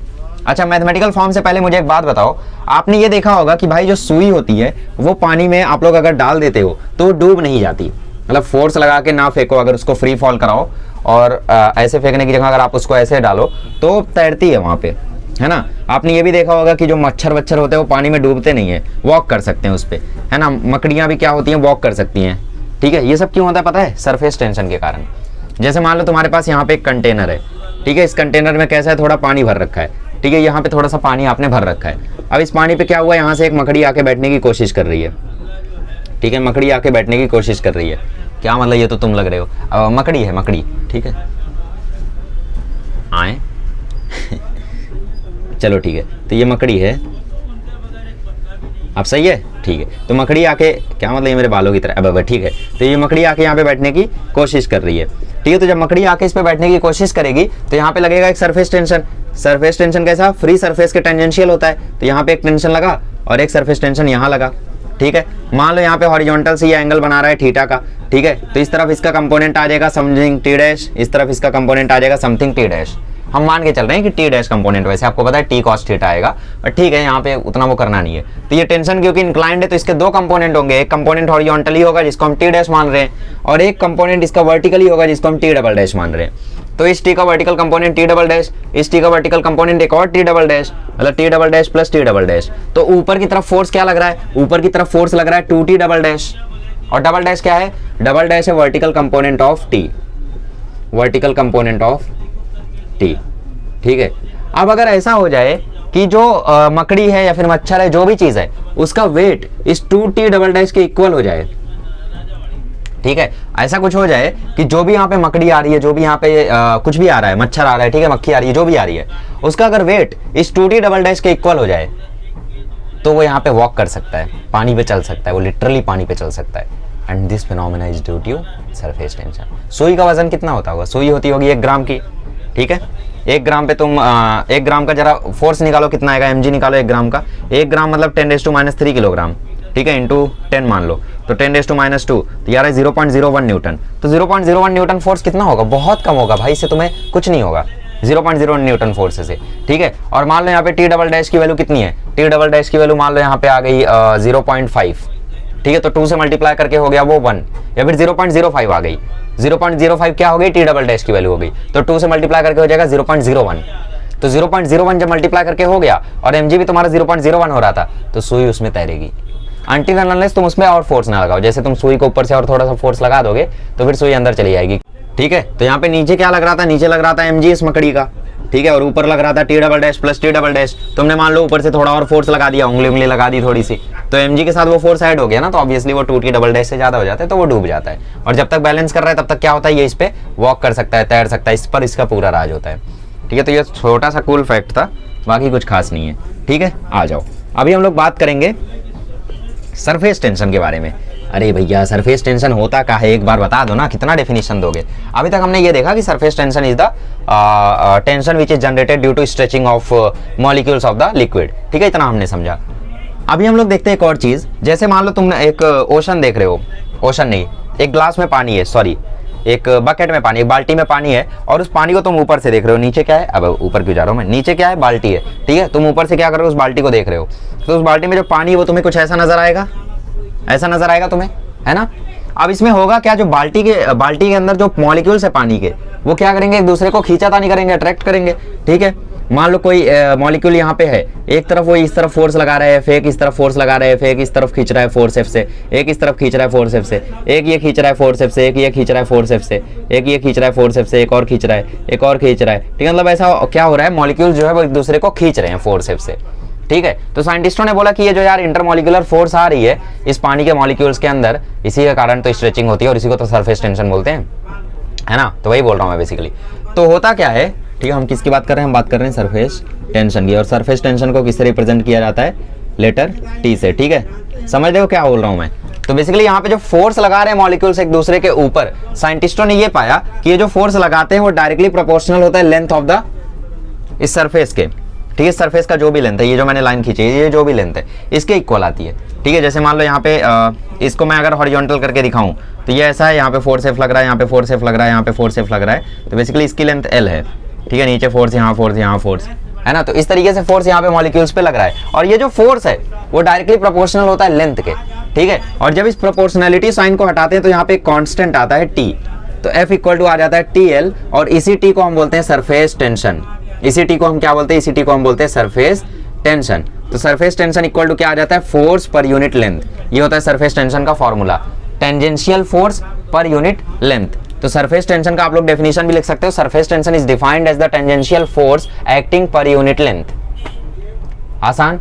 Speaker 1: अच्छा, मैथमेटिकल फॉर्म से पहले मुझे एक बात बताओ, आपने ये देखा होगा कि भाई जो सुई होती है वो पानी में आप लोग अगर डाल देते हो तो डूब नहीं जाती, मतलब फोर्स लगा के ना फेंको, अगर उसको फ्री फॉल कराओ और ऐसे फेंकने की जगह अगर आप उसको ऐसे डालो तो तैरती है वहां पे, है ना। आपने ये भी देखा होगा कि जो मच्छर वच्छर होते हैं वो पानी में डूबते नहीं है, वॉक कर सकते हैं उस पे, है ना। मकड़ियां भी क्या होती हैं, वॉक कर सकती हैं, ठीक है। ये सब क्यों होता है पता है? सरफेस टेंशन के कारण। जैसे मान लो तुम्हारे पास यहाँ पे एक कंटेनर है, ठीक है, इस कंटेनर में कैसा है, थोड़ा पानी भर रखा है, ठीक है, यहाँ पे थोड़ा सा पानी आपने भर रखा है। अब इस पानी पे क्या हुआ, यहाँ से एक मकड़ी आके बैठने की कोशिश कर रही है, ठीक है, मकड़ी आके बैठने की कोशिश कर रही है। क्या मतलब, ये तो तुम लग रहे हो, अब मकड़ी है, मकड़ी, ठीक है, आए चलो ठीक है, तो ये मकड़ी है, अब सही है, ठीक है। तो मकड़ी आके, क्या मतलब ये मेरे बालों की तरह, अब ठीक है, तो ये मकड़ी आके यहाँ पे बैठने की कोशिश कर रही है, ठीक है। तो जब मकड़ी आके इस पे बैठने की कोशिश करेगी तो यहाँ पे लगेगा एक सरफेस टेंशन। सरफेस टेंशन कैसा? फ्री सरफेस के टेंजेंशियल होता है, तो यहाँ पे एक टेंशन लगा और एक सरफेस टेंशन यहाँ लगा, ठीक है। मान लो यहाँ पे हॉरिजॉन्टल से ये एंगल बना रहा है थीटा का, ठीक है, तो इस तरफ इसका कंपोनेंट आ जाएगा समथिंग टी डैश, इस तरफ इसका कंपोनेंट आ जाएगा समथिंग टी डैश। हम मान के चल रहे हैं कि टी डैश कंपोनेंट, वैसे आपको पता है टी कॉस थीटा आएगा, पर ठीक है, यहाँ पे उतना वो करना नहीं है। तो ये टेंशन क्योंकि इंक्लाइंड है तो इसके 2 कंपोनेंट होंगे, एक कंपोनेंट हॉरिजॉन्टली होगा जिसको हम टी डैश मान रहे हैं, और एक कंपोनेंट इसका वर्टिकली होगा जिसको हम टी डबल डैश मान रहे हैं। तो इस टी का vertical component T double dash, इस टी का वर्टिकल कंपोनेंट एक और टी डबल डैश, मतलब T double dash plus T double dash. तो ऊपर की तरफ फोर्स क्या लग रहा है? ऊपर की तरफ फोर्स लग रहा है 2t डबल डैश, और डबल डैश क्या है? डबल डैश है vertical component of T, vertical component of T, ठीक है। अब अगर ऐसा हो जाए कि जो मकड़ी है या फिर मच्छर है, जो भी चीज है, उसका वेट इस 2t डबल डैश के इक्वल हो जाए, ठीक है, ऐसा कुछ हो जाए कि जो भी यहाँ पे मकड़ी आ रही है, जो भी यहाँ पे कुछ भी आ रहा है, मच्छर आ रहा है, ठीक है, मक्खी आ रही है, जो भी आ रही है, उसका अगर वेट इस 2t डबल डैश के इक्वल हो जाए तो वो यहाँ पे वॉक कर सकता है, पानी पे चल सकता है, वो लिटरली पानी पे चल सकता है। And this phenomena is due to surface tension. सुई का वजन कितना होता होगा? सुई होती होगी 1 ग्राम की, ठीक है। 1 ग्राम पे तुम 1 ग्राम का जरा फोर्स निकालो, कितना आएगा, mg निकालो 1 ग्राम का। 1 ग्राम मतलब 10⁻³ किलोग्राम, ठीक है, इंटू 10 मान लो, तो 10⁻², तो यार 0.01 न्यूटन। तो 0.01 न्यूटन फोर्स कितना होगा? बहुत कम होगा भाई, इससे तुम्हें कुछ नहीं होगा, 0.01 न्यूटन फोर्स से, ठीक है। और मान लो यहाँ पे टी डबल डैश की वैल्यू कितनी है? टी डबल डैश की वैल्यू मान लो यहाँ पे आ गई 0.5, ठीक है, तो 2 से मल्टीप्लाई करके हो गया वो 1, या फिर 0.05 आ गई। 0.05 क्या हो गई? टी डबल डैश की वैल्यू हो गई, तो 2 से मल्टीप्लाई करके हो जाएगा 0.01। तो 0.01 जब मल्टीप्लाई करके हो गया और mg भी तुम्हारा 0.01 हो रहा था, तो सुई उसमें तैरेगी अनटिल अनलेस तुम उसमें और फोर्स ना लगाओ। जैसे तुम सुई को ऊपर से और थोड़ा सा फोर्स लगा दोगे तो फिर सुई अंदर चली जाएगी, ठीक है। तो यहाँ पे नीचे क्या लग रहा था? नीचे लग रहा था mg इस मकड़ी का, ठीक है, और ऊपर लग रहा था T double dash plus T double dash. तुमने मान लो ऊपर से थोड़ा और फोर्स लगा दिया, उंगली लगा दी थोड़ी सी, तो mg के साथ वो फोर्स ऐड हो गया ना, तो ऑब्वियसली वो 2t डबल डैश से ज्यादा हो जाता है, तो वो डूब जाता है। और जब तक बैलेंस कर रहा है तब तक क्या होता है? ये इस पे वॉक कर सकता है, तैर सकता है, इस पर इसका पूरा राज होता है, ठीक है। तो ये छोटा सा कूल फैक्ट था, बाकी कुछ खास नहीं है, ठीक है। आ जाओ, अभी हम लोग बात करेंगे सरफेस टेंशन के बारे में। अरे भैया, सरफेस टेंशन होता क्या है, एक बार बता दो ना, कितना डेफिनेशन दोगे? अभी तक हमने ये देखा कि surface tension is the tension which is generated due to stretching of molecules of the liquid, ठीक है, इतना हमने समझा। अभी हम लोग देखते हैं एक और चीज। जैसे मान लो तुम एक ओशन देख रहे हो, ओशन नहीं, एक ग्लास में पानी है, सॉरी, एक बकेट में पानी, एक बाल्टी में पानी है, और उस पानी को तुम ऊपर से देख रहे हो, नीचे क्या है? अब ऊपर क्यों जा रहा हूं मैं, नीचे क्या है? बाल्टी है, ठीक है। तुम ऊपर से क्या कर रहे हो? उस बाल्टी को देख रहे हो, तो उस बाल्टी में जो पानी है वो तुम्हें कुछ ऐसा नजर आएगा, ऐसा नजर आएगा तुम्हें, है ना। अब इसमें होगा क्या? जो बाल्टी के अंदर जो मॉलिक्यूल्स है पानी के, वो क्या करेंगे? एक दूसरे को खींचातानी करेंगे, अट्रैक्ट करेंगे, ठीक है। मान लो कोई मॉलिक्यूल यहाँ पे है, एक तरफ वो इस तरफ फोर्स लगा रहा है, फेक इस तरफ फोर्स लगा रहा है, फेक इस तरफ खींच रहा है फोर्स एफ से, एक इस तरफ खींच रहा है फोर्स एफ से, एक ये खींच रहा है फोर्स एफ से, एक ये खींच रहा है फोर्स एफ से, एक ये खींच रहा है फोर्स एफ से, एक और खींच रहा है, एक और खींच रहा है। ठीक है, मतलब ऐसा क्या हो रहा है, मॉलिक्यूल जो है वो एक दूसरे को खींच रहे हैं फोर्स एफ से। ठीक है, तो साइंटिस्टों ने बोला कि ये जो यार इंटरमॉलिक्यूलर फोर्स आ रही है इस पानी के मॉलिक्यूल्स के अंदर, इसी के कारण तो स्ट्रेचिंग होती है और इसी को तो सरफेस टेंशन बोलते हैं, है ना। तो वही बोल रहा हूँ मैं बेसिकली। तो होता क्या है, ठीक है, हम किसकी बात कर रहे हैं, हम बात कर रहे हैं सरफेस टेंशन की। और सरफेस टेंशन को किससे रिप्रेजेंट किया जाता है, लेटर टी से। ठीक है, समझ रहे हो क्या बोल रहा हूँ मैं। तो बेसिकली यहाँ पे जो फोर्स लगा रहे हैं मॉलिक्यूल्स एक दूसरे के ऊपर, साइंटिस्टों ने ये पाया कि ये जो फोर्स लगाते हैं वो डायरेक्टली प्रोपोर्शनल होता है लेंथ ऑफ द इस सरफेस के। ठीक है, सरफेस का जो भी लेंथ है, ये जो मैंने लाइन खींची है, ये जो भी लेंथ है इसके इक्वल आती है। ठीक है, जैसे मान लो यहाँ पे इसको मैं अगर हॉरिजॉन्टल करके दिखाऊं तो ये ऐसा है, यहाँ पे फोर्स एफ लग रहा है, यहाँ पे फोर्स एफ लग रहा है, यहाँ पे फोर्स एफ लग रहा है। तो बेसिकली इसकी लेंथ एल है। ठीक है, नीचे फोर्स, यहाँ फोर्स, है ना। तो इस तरीके से फोर्स यहाँ पे मॉलिक्यूल्स पे लग रहा है और ये जो फोर्स है वो डायरेक्टली प्रोपोर्शनल होता है लेंथ के। ठीक है, और जब इस प्रोपोर्शनैलिटी साइन को हटाते हैं तो यहाँ पे एक कांस्टेंट आता है टी, तो एफ इक्वल टू आ जाता है टी एल, और इसी टी को हम बोलते हैं सरफेस टेंशन। इसी टी को हम क्या बोलते हैं, इसी टी को हम बोलते हैं सरफेस टेंशन। तो सरफेस टेंशन इक्वल टू क्या आ जाता है, फोर्स पर यूनिट लेंथ। ये होता है सरफेस टेंशन का formula, tangential force per unit length. तो सरफेस टेंशन का आप लोग डेफिनेशन भी लिख सकते हो, surface tension is defined as the tangential force acting per unit length. आसान,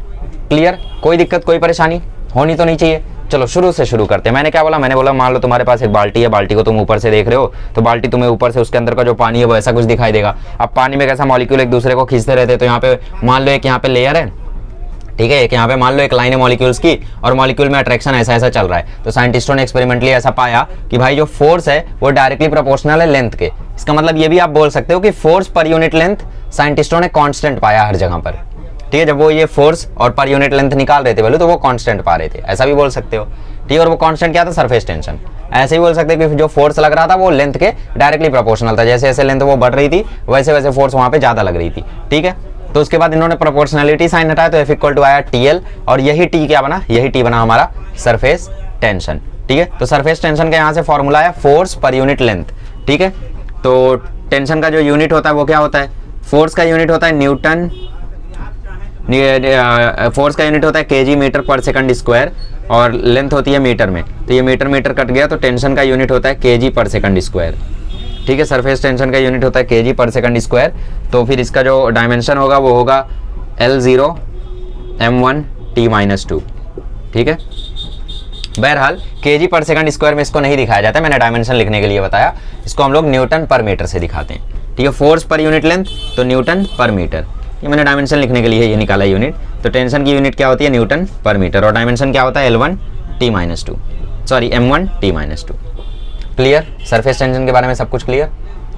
Speaker 1: क्लियर, कोई दिक्कत कोई परेशानी होनी तो नहीं चाहिए। चलो शुरू से शुरू करते हैं। मैंने क्या बोला, मैंने बोला मान लो तुम्हारे पास एक बाल्टी है, बाल्टी को तुम ऊपर से देख रहे हो, तो बाल्टी तुम्हें ऊपर से उसके अंदर का जो पानी है वो ऐसा कुछ दिखाई देगा। अब पानी में कैसा मॉलिक्यूल एक दूसरे को खींचते रहते हैं, तो यहाँ पे मान लो एक यहाँ पे लेयर है, ठीक है, एक यहाँ पे मान लो एक लाइन है मॉलिक्यूल्स की, और मॉलिक्यूल में अट्रैक्शन ऐसा ऐसा चल रहा है। तो साइंटिस्टों ने एक्सपेरिमेंटली ऐसा पाया कि भाई जो फोर्स है वो डायरेक्टली प्रोपोर्शनल है लेंथ के। इसका मतलब ये भी आप बोल सकते हो कि फोर्स पर यूनिट लेंथ साइंटिस्टों ने कांस्टेंट पाया हर जगह पर। ठीक है, जब वो ये फोर्स और पर यूनिट लेंथ निकाल रहे थे वैल्यू, तो वो कांस्टेंट पा रहे थे, ऐसा भी बोल सकते हो। ठीक है, और वो कांस्टेंट क्या था, सरफेस टेंशन। ऐसे ही बोल सकते हैं कि जो फोर्स लग रहा था वो लेंथ के डायरेक्टली प्रोपोर्शनल था, जैसे जैसे लेंथ वो बढ़ रही थी वैसे वैसे फोर्स वहां पे ज्यादा लग रही थी। ठीक है, तो उसके बाद इन्होंने प्रोपोर्शनैलिटी साइन हटाया, तो एफ इक्वल टू आया टीएल, और यही टी क्या बना, यही टी बना हमारा सरफेस टेंशन। ठीक है, तो सरफेस टेंशन का यहाँ से फॉर्मूला है फोर्स पर यूनिट लेंथ। ठीक है, तो टेंशन का जो यूनिट होता है वो क्या होता है, फोर्स का यूनिट होता है न्यूटन, फोर्स का यूनिट होता है केजी मीटर पर सेकंड स्क्वायर, और लेंथ होती है मीटर में। तो ये मीटर मीटर कट गया, तो टेंशन का यूनिट होता है केजी पर सेकंड स्क्वायर। ठीक है, सरफेस टेंशन का यूनिट होता है केजी पर सेकंड स्क्वायर। तो फिर इसका जो डायमेंशन होगा वो होगा L0 M1 T-2। ठीक है, बहरहाल केजी पर सेकंड स्क्वायर में इसको नहीं दिखाया जाता, मैंने डायमेंशन लिखने के लिए बताया, इसको हम लोग न्यूटन पर मीटर से दिखाते हैं। ठीक है, फोर्स पर यूनिट लेंथ तो न्यूटन पर मीटर, ये मैंने डायमेंशन लिखने के लिए ये निकाला यूनिट। तो टेंशन की यूनिट क्या होती है, न्यूटन पर मीटर, और डायमेंशन क्या होता है L1 T-2, sorry M1 T-2। Clear, surface tension के बारे में सब कुछ क्लियर।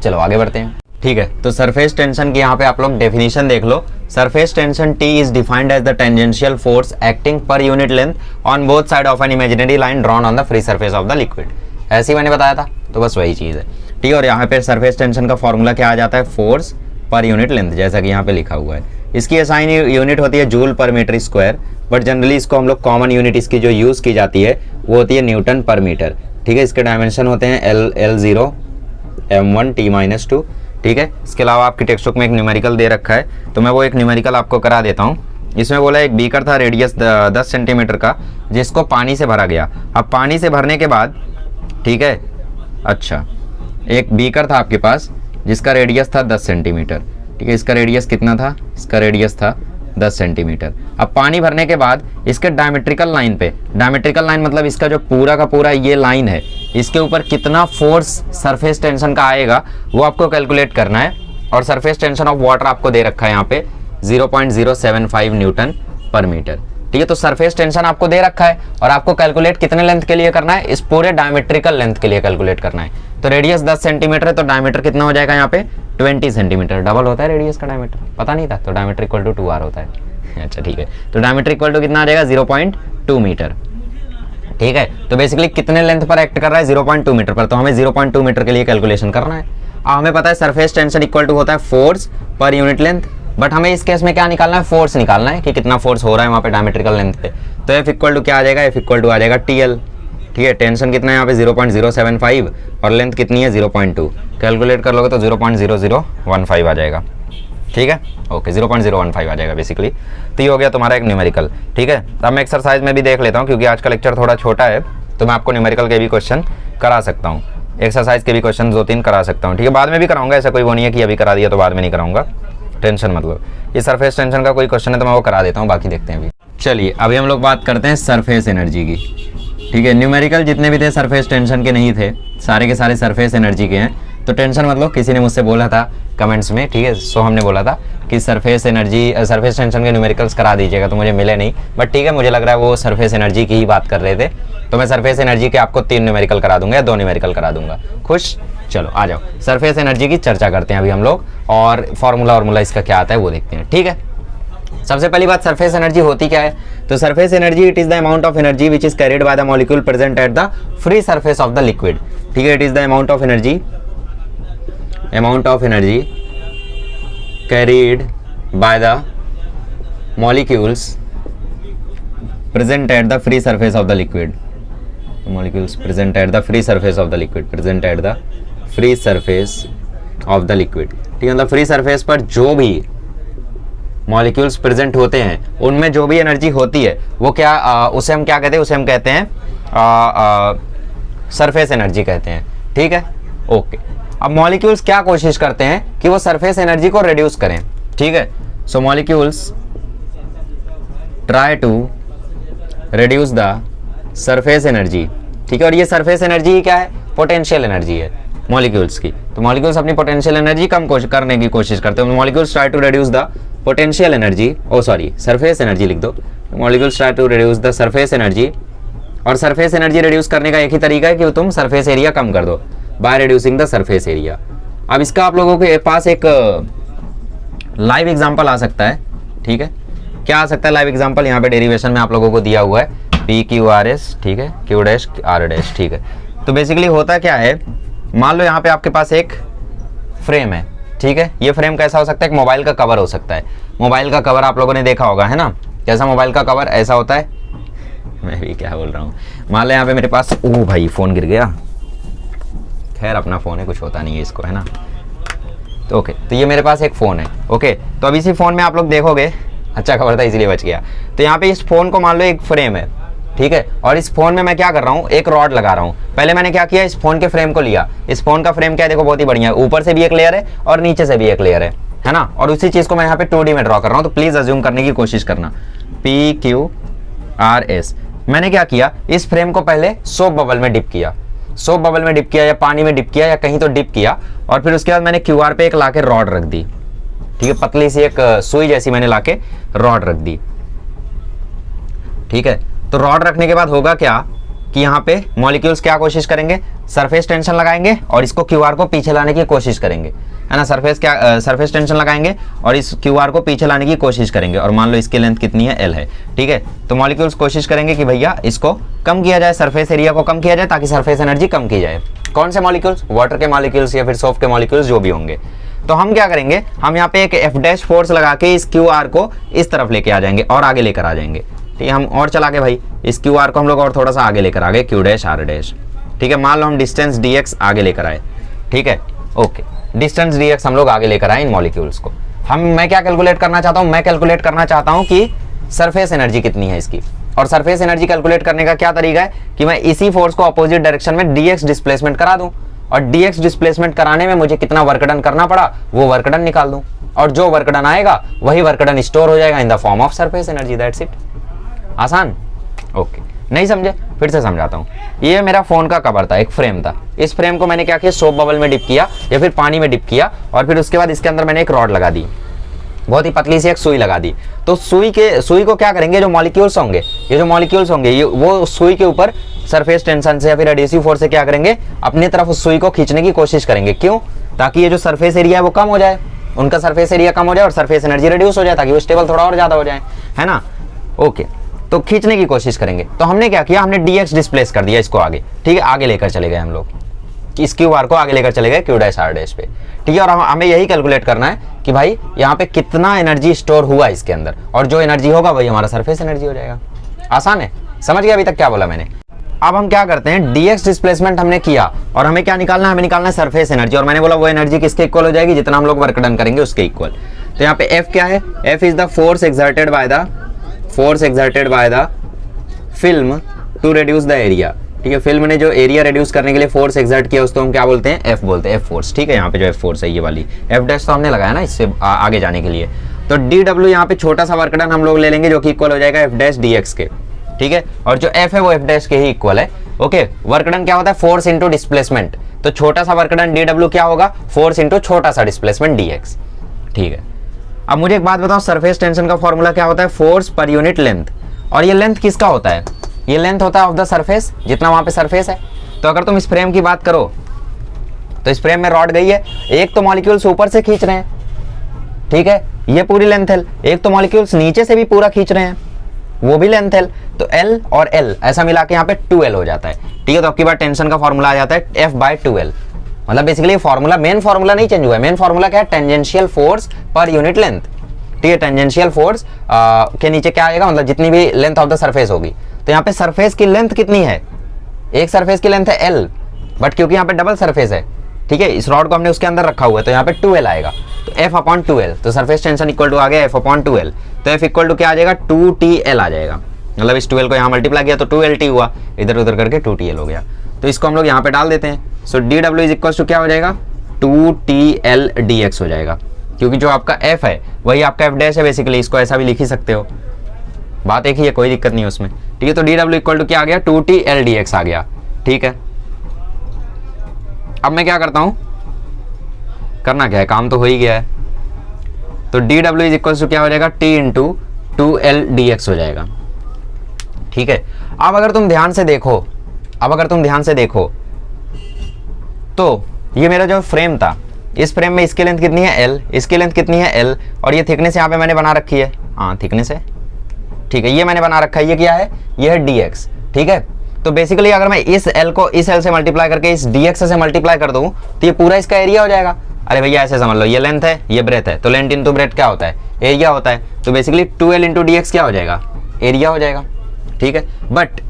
Speaker 1: चलो आगे बढ़ते हैं। ठीक है, तो सरफेस टेंशन की यहाँ पे आप लोग डेफिनेशन देख लो। Surface tension T is defined as the tangential force acting per unit length on both side of an imaginary line drawn on the free surface of the liquid. ऐसे ही मैंने बताया था, तो बस वही चीज़ है। ठीक है, और यहाँ पे सरफेस टेंशन का फॉर्मूला क्या आ जाता है, फोर्स पर यूनिट लेंथ, जैसा कि यहाँ पे लिखा हुआ है। इसकी असाइन यूनिट होती है जूल पर मीटर स्क्वायर, बट जनरली इसको हम लोग कॉमन यूनिट इसकी जो यूज़ की जाती है वो होती है न्यूटन पर मीटर। ठीक है, इसके डायमेंशन होते हैं L0 M1 T-2। ठीक है, इसके अलावा आपकी टेक्स्ट बुक में एक न्यूमेरिकल दे रखा है, तो मैं वो एक न्यूमेरिकल आपको करा देता हूँ। इसमें बोला एक बीकर था रेडियस 10 सेंटीमीटर का, जिसको पानी से भरा गया। अब पानी से भरने के बाद, ठीक है, अच्छा, एक बीकर था आपके पास जिसका रेडियस था 10 सेंटीमीटर। ठीक है, इसका रेडियस कितना था, इसका रेडियस था 10 सेंटीमीटर। अब पानी भरने के बाद इसके डायमेट्रिकल लाइन पे, डायमेट्रिकल लाइन मतलब इसका जो पूरा का पूरा ये लाइन है, इसके ऊपर कितना फोर्स सरफेस टेंशन का आएगा वो आपको कैलकुलेट करना है। और सरफेस टेंशन ऑफ वाटर आपको दे रखा है यहाँ पे 0.075 न्यूटन पर मीटर। ठीक है, तो सरफेस टेंशन आपको दे रखा है और आपको कैलकुलेट कितने लेंथ के लिए करना है, इस पूरे डायमेट्रिकल लेंथ के लिए कैलकुलेट करना है। तो रेडियस 10 सेंटीमीटर है, तो डायमीटर कितना हो जाएगा यहाँ पे 20 सेंटीमीटर, डबल होता है रेडियस का डायमीटर, पता नहीं था। तो डायमीटर इक्वल टू 2r होता है। अच्छा ठीक है, तो डायमीटर इक्वल टू कितना आ जाएगा 0.2 मीटर। ठीक है, तो बेसिकली कितने लेंथ पर एक्ट कर रहा है 0.2 मीटर पर, तो हमें 0.2 मीटर के लिए कैलकुलेशन करना है। हमें पता है सरफेस टेंशन इक्वल टू होता है force per unit length, but हमें इस केस में क्या निकालना है, फोर्स निकालना है कि कितना फोर्स हो रहा है वहाँ पे डायमेट्रिकल लेंथ पे। तो एफ इक्वल टू क्या आ जाएगा, एफ इक्वल टू आ जाएगा TL। ठीक है, टेंशन कितना है यहाँ पे 0.075 और लेंथ कितनी है 0.2, कैलकुलेट कर लोगे तो 0.0015 आ जाएगा। ठीक है, ओके 0.015 आ जाएगा बेसिकली। तो ये हो गया तुम्हारा एक न्यूमेरिकल। ठीक है, अब मैं एक्सरसाइज में भी देख लेता हूँ, क्योंकि आज का लेक्चर थोड़ा छोटा है, तो मैं आपको न्यूमेरिकल के भी क्वेश्चन करा सकता हूँ, एक्सरसाइज के भी क्वेश्चन 2-3 करा सकता हूँ। ठीक है, बाद में भी कराऊंगा, ऐसा कोई वो नहीं है कि अभी करा दिया तो बाद में नहीं कराऊंगा, टेंशन मतलब। ये सरफेस टेंशन का कोई क्वेश्चन है तो मैं वो करा देता हूँ, बाकी देखते हैं अभी। चलिए अभी हम लोग बात करते हैं सरफेस एनर्जी की। ठीक है, न्यूमेरिकल जितने भी थे सरफेस टेंशन के नहीं थे, सारे के सारे सरफेस एनर्जी के हैं। तो टेंशन मतलब किसी ने मुझसे बोला था कमेंट्स में, ठीक है, सो हमने बोला था कि सरफेस एनर्जी सरफेस टेंशन के न्यूमेरिकल्स करा दीजिएगा, तो मुझे मिले नहीं, बट ठीक है, मुझे लग रहा है वो सरफेस एनर्जी की ही बात कर रहे थे, तो मैं सरफेस एनर्जी के आपको 3 न्यूमेरिकल करा दूंगा या 2 न्यूमेरिकल करा दूंगा। खुश? चलो आ जाओ, सरफेस एनर्जी की चर्चा करते हैं अभी हम लोग, और फॉर्मूला इसका क्या आता है वो देखते हैं। ठीक है, सबसे पहली बात, सरफेस एनर्जी होती क्या है? तो surface energy it is the amount of energy which is carried by the molecule present at the free surface of the liquid. ठीक है, it is the amount of energy carried by the molecules present at the free surface of the liquid. Molecules present at the free surface of the liquid. Present at the free surface of the liquid. ठीक है, मतलब free surface पर जो भी molecules present होते हैं उनमें जो भी एनर्जी होती है वो क्या उसे हम क्या कहते हैं? उसे हम कहते हैं सरफेस एनर्जी कहते हैं। ठीक है, ओके। अब मॉलिक्यूल्स क्या कोशिश करते हैं कि वो सरफेस एनर्जी को रिड्यूस करें। ठीक है, so molecules try to reduce the surface energy. ठीक है, और ये सरफेस एनर्जी क्या है? पोटेंशियल एनर्जी है मॉलिक्यूल्स की। तो मॉलिक्यूल्स अपनी पोटेंशियल एनर्जी कम करने की कोशिश करते हैं। Molecules try to reduce the potential energy, surface energy लिख दो। Molecules try to reduce the surface energy, और सरफेस एनर्जी रिड्यूस करने का एक ही तरीका है कि तुम सरफेस एरिया कम कर दो, by reducing the surface area. अब इसका आप लोगों के पास एक लाइव एग्जांपल आ सकता है। ठीक है, क्या आ सकता है लाइव एग्जांपल? यहाँ पे डेरिवेशन में आप लोगों को दिया हुआ है PQRS। ठीक है, Q', ठीक है। तो बेसिकली होता क्या है, मान लो यहाँ पे आपके पास एक फ्रेम है। ठीक है, ये फ्रेम कैसा हो सकता है? एक मोबाइल का कवर हो सकता है। मोबाइल का कवर आप लोगों ने देखा होगा, है ना? कैसा मोबाइल का कवर ऐसा होता है? मैं भी क्या बोल रहा हूँ। मान लो यहाँ पे मेरे पास, ओह भाई फोन गिर गया, खैर अपना फ़ोन है, कुछ होता नहीं है इसको, है ना? तो ओके, तो ये मेरे पास एक फ़ोन है। ओके, तो अब इसी फ़ोन में आप लोग देखोगे, अच्छा खबर था इसलिए बच गया। तो यहाँ पे इस फ़ोन को मान लो एक फ्रेम है। ठीक है, और इस फ़ोन में मैं क्या कर रहा हूँ? एक रॉड लगा रहा हूँ। पहले मैंने क्या किया, इस फ़ोन के फ्रेम को लिया। इस फ़ोन का फ्रेम क्या है? देखो बहुत ही बढ़िया है, ऊपर से भी एक लेयर है और नीचे से भी एक लेयर है ना? और उसी चीज़ को मैं यहाँ पे 2D में ड्रॉ कर रहा हूँ, तो प्लीज़ अज्यूम करने की कोशिश करना। PQRS। मैंने क्या किया, इस फ्रेम को पहले सोप बबल में डिप किया, सोप बबल में डिप किया या पानी में डिप किया या कहीं तो डिप किया, और फिर उसके बाद मैंने QR पे एक लाके रॉड रख दी। ठीक है, पतली सी एक सुई जैसी मैंने लाके रॉड रख दी। ठीक है, तो रॉड रखने के बाद होगा क्या कि यहाँ पे मॉलिक्यूल्स क्या कोशिश करेंगे? सरफेस टेंशन लगाएंगे और इसको QR को पीछे लाने की कोशिश करेंगे, है ना? सरफेस टेंशन लगाएंगे और इस QR को पीछे लाने की कोशिश करेंगे, और मान लो इसकी लेंथ कितनी है? L है। ठीक है, तो मॉलिक्यूल्स कोशिश करेंगे कि भैया इसको कम किया जाए, सरफेस एरिया को कम किया जाए, ताकि सरफेस एनर्जी कम की जाए। कौन से मॉलिक्यूल्स? वाटर के मॉलिक्यूल्स या फिर सोप के मॉलिक्यूल्स, जो भी होंगे। तो हम क्या करेंगे, हम यहाँ पे एक F' फोर्स लगा के इस QR को इस तरफ लेके आ जाएंगे और आगे लेकर आ जाएंगे। ठीक है, हम और चला के भाई इस QR को हम लोग और थोड़ा सा आगे लेकर आ गए, Q', ठीक है। मान लो हम डिस्टेंस dx आगे लेकर आए। ठीक है, ओके, डिस्टेंस dx हम लोग आगे लेकर आए इन मॉलिक्यूल्स को। मैं क्या कैलकुलेट करना चाहता हूँ? मैं कैलकुलेट करना चाहता हूँ कि सरफेस एनर्जी कितनी है इसकी। और सरफेस एनर्जी कैलकुलेट करने का क्या तरीका है कि मैं इसी फोर्स को अपोजिट डायरेक्शन में dx डिस्प्लेसमेंट करा दूं, और dx डिस्प्लेसमेंट कराने में मुझे कितना वर्क डन करना पड़ा वो वर्क डन निकाल दूं, और जो वर्क डन आएगा वही वर्क डन स्टोर हो जाएगा in the form of surface energy. That's it. आसान? ओके, नहीं समझे? फिर से समझाता हूँ। ये मेरा फोन का कवर था, एक फ्रेम था। इस फ्रेम को मैंने क्या किया? सोप बबल में डिप किया या फिर पानी में डिप किया, और फिर उसके बाद इसके अंदर मैंने एक रॉड लगा दी, बहुत ही पतली सी एक सुई लगा दी। तो सुई को क्या करेंगे? जो मॉलिक्यूल्स होंगे वो सुई के ऊपर सरफेस टेंशन से या फिर एडहेसिव फोर्स से क्या करेंगे? अपनी तरफ उस सुई को खींचने की कोशिश करेंगे। क्यों? ताकि ये जो सरफेस एरिया है वो कम हो जाए, उनका सरफेस एरिया कम हो जाए और सरफेस एनर्जी रिड्यूस हो जाए, ताकि वो स्टेबल थोड़ा और ज्यादा हो जाए, है ना? ओके, तो खींचने की कोशिश करेंगे। तो हमने क्या किया? हमने dx डिस्प्लेस कर दिया इसको आगे। ठीक है, आगे लेकर चले गए हम लोग, इस QR को आगे लेकर चले गए Q', पे। ठीक है, और हमें यही कैलकुलेट करना है कि भाई यहाँ पे कितना एनर्जी स्टोर हुआ इसके अंदर, और जो एनर्जी होगा वही हमारा सरफेस एनर्जी हो जाएगा। आसान है? समझ गया अभी तक क्या बोला मैंने? अब हम क्या करते हैं? dx डिस्प्लेसमेंट हमने किया और हमें क्या निकालना है? हमें निकालना है सरफेस एनर्जी, और मैंने बोला वो एनर्जी किसके इक्वल हो जाएगी? जितना हम लोग वर्क डन करेंगे उसके इक्वल। तो यहाँ पे F क्या है, F is the force exerted by the film to reduce the area. ठीक है, फिल्म ने जो एरिया रिड्यूस करने के लिए फोर्स एक्सर्ट किया उसको हम क्या बोलते हैं, F बोलते हैं, F फोर्स। ठीक है, यहाँ पे जो F फोर्स है ये वाली F डैश तो हमने लगाया ना इससे आगे जाने के लिए। तो DW यहाँ पे छोटा सा वर्क डन हम लोग ले लेंगे जो कि इक्वल हो जाएगा F डैश dx के। ठीक है, और जो F है वो F डैश के ही इक्वल है। ओके, वर्क डन क्या होता है, फोर्स इंटू डिस्प्लेसमेंट। तो छोटा सा वर्क डन DW क्या होगा, फोर्स इंटू छोटा सा डिस्प्लेसमेंट dx। ठीक है, अब मुझे एक बात बताओ, सरफेस टेंशन का फॉर्मूला क्या होता है, फोर्स पर यूनिट लेंथ। और ये लेंथ किसका होता है, ये लेंथ होता है ऑफ द सरफेस, जितना वहां पे सरफेस है। तो अगर तुम इस फ्रेम की बात करो तो इस फ्रेम में रॉड गई है, एक तो मॉलिक्यूल्स ऊपर से खींच रहे हैं, ठीक है, ये पूरी लेंथ है, एक तो मॉलिक्यूल्स नीचे से भी पूरा खींच रहे हैं, वो भी लेंथ है। तो L और L ऐसा मिला के यहाँ पे 2L हो जाता है। ठीक है, तो आपकी बार टेंशन का फॉर्मूला आ जाता है F/2L। मतलब बेसिकली फॉर्मूला, मेन फॉर्मूला नहीं चेंज हुआ है, मेन फॉर्मूला क्या है, tangential force per unit length. ठीक है, टेंजेंशियल फोर्स के नीचे क्या आएगा, मतलब जितनी भी लेंथ ऑफ द सरफेस होगी। तो यहाँ पे सरफेस की लेंथ कितनी है, एक सरफेस की लेंथ है L, बट क्योंकि यहाँ पे डबल सरफेस है, ठीक है, इस रॉड को हमने उसके अंदर रखा हुआ है, तो यहाँ पे 2L आएगा। तो F/2L, तो सरफेस टेंशन इक्वल टू आ गया F/2L। तो F इक्वल टू क्या आ जाएगा, 2TL आ जाएगा। मतलब इस 2L को यहाँ मल्टीप्लाई किया तो 2LT हुआ, इधर उधर करके 2TL हो गया। तो इसको हम लोग यहाँ पे डाल देते हैं। सो DW इज इक्वल टू क्या हो जाएगा, 2TL dx हो जाएगा, क्योंकि जो आपका F है वही आपका F डैश है बेसिकली, इसको ऐसा भी लिख ही सकते हो, बात एक ही है, कोई दिक्कत नहीं है उसमें। ठीक है, तो DW इक्वल टू क्या आ गया, 2TL dx आ गया। ठीक है, अब मैं क्या करता हूं, करना क्या है, काम तो हो ही गया है। तो DW इज इक्वल टू क्या हो जाएगा, T इंटू 2L dx हो जाएगा। ठीक है, अब अगर तुम ध्यान से देखो तो ये मेरा जो फ्रेम था, इस फ्रेम में इसकी लेंथ कितनी है L, इसकी लेंथ कितनी है L, और ये थिकनेस यहाँ पे मैंने बना रखी है, हाँ थिकनेस है, ठीक है, ये मैंने बना रखा है, ये क्या है, ये है dx। ठीक है, तो बेसिकली अगर मैं इस L को इस L से मल्टीप्लाई करके इस dx से मल्टीप्लाई कर दूं तो ये पूरा इसका एरिया हो जाएगा। अरे भैया ऐसे समझ लो, ये लेंथ है, ये ब्रेथ है, तो लेंथ इंटू ब्रेथ क्या होता है, एरिया होता है। तो बेसिकली 2L इंटू dx क्या हो जाएगा, एरिया हो जाएगा। ठीक है, बट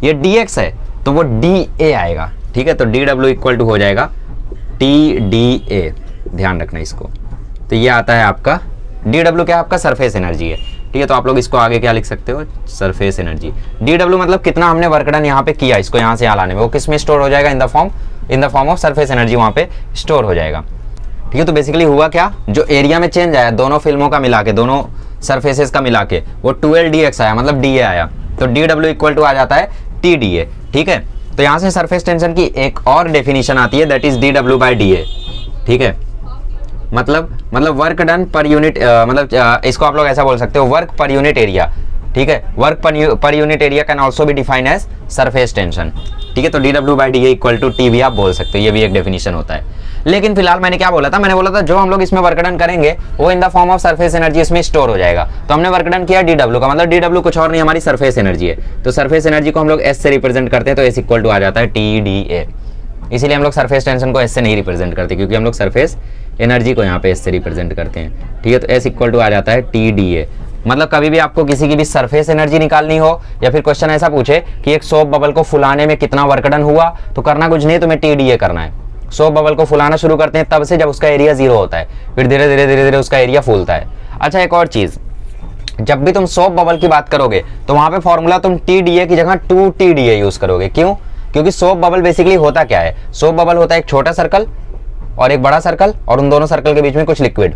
Speaker 1: ये dx है तो वो dA आएगा। ठीक है, तो DW इक्वल टू हो जाएगा TdA, ध्यान रखना इसको। तो ये आता है आपका DW, क्या आपका सरफेस एनर्जी है। ठीक है, तो आप लोग इसको आगे क्या लिख सकते हो, सरफेस एनर्जी। DW मतलब कितना हमने वर्क डन यहाँ पे किया, इसको यहाँ से यहाँ लाने में, वो किस में स्टोर हो जाएगा, in the form of surface energy वहाँ पे स्टोर हो जाएगा। ठीक है, तो बेसिकली हुआ क्या, जो एरिया में चेंज आया दोनों फिल्मों का मिला के, दोनों सरफेसेस का मिला के, वो 2L dx आया, मतलब DA आया। तो DW इक्वल टू आ जाता है TdA। ठीक है, तो यहाँ से सरफेस टेंशन की एक और डेफिनेशन आती है, दैट इज DW/dA। ठीक है, मतलब वर्क डन पर यूनिट, मतलब इसको आप लोग ऐसा बोल सकते हो, वर्क पर यूनिट एरिया। ठीक है, work per unit area can also be defined as surface tension. ठीक है, तो DW/dA इक्वल टू T भी आप बोल सकते हो, ये भी एक डेफिनेशन होता है। लेकिन फिलहाल मैंने क्या बोला था, मैंने बोला था जो हम लोग इसमें वर्क डन करेंगे वो in the form of surface energy इसमें स्टोर हो जाएगा। तो हमने वर्क डन किया DW का, मतलब DW कुछ और नहीं, हमारी सरफेस एनर्जी है। तो सरफेस एनर्जी को हम लोग S से रिप्रेजेंट करते हैं, तो S इक्वल टू आ जाता है TdA। इसीलिए हम लोग सरफेस टेंशन को S से नहीं रिप्रेजेंट करते, क्योंकि हम लोग सरफेस एनर्जी को यहाँ पे S से रिप्रेजेंट करते हैं। ठीक है, तो S इक्वल टू आ जाता है TdA। मतलब कभी भी आपको किसी की भी सरफेस एनर्जी निकालनी हो, या फिर क्वेश्चन ऐसा पूछे कि एक सोप बबल को फुलाने में कितना वर्क डन हुआ, तो करना कुछ नहीं, तुम्हें TdA करना है। सोप बबल को फुलाना शुरू करते हैं तब से जब उसका एरिया 0 होता है, फिर धीरे धीरे उसका एरिया फूलता है। अच्छा, एक और चीज, जब भी तुम सोप बबल की बात करोगे तो वहां पे फॉर्मूला तुम TdA की जगह 2TdA यूज करोगे। क्यों? क्योंकि सोप बबल बेसिकली होता क्या है, सोप बबल होता है एक छोटा सर्कल और एक बड़ा सर्कल, और उन दोनों सर्कल के बीच में कुछ लिक्विड।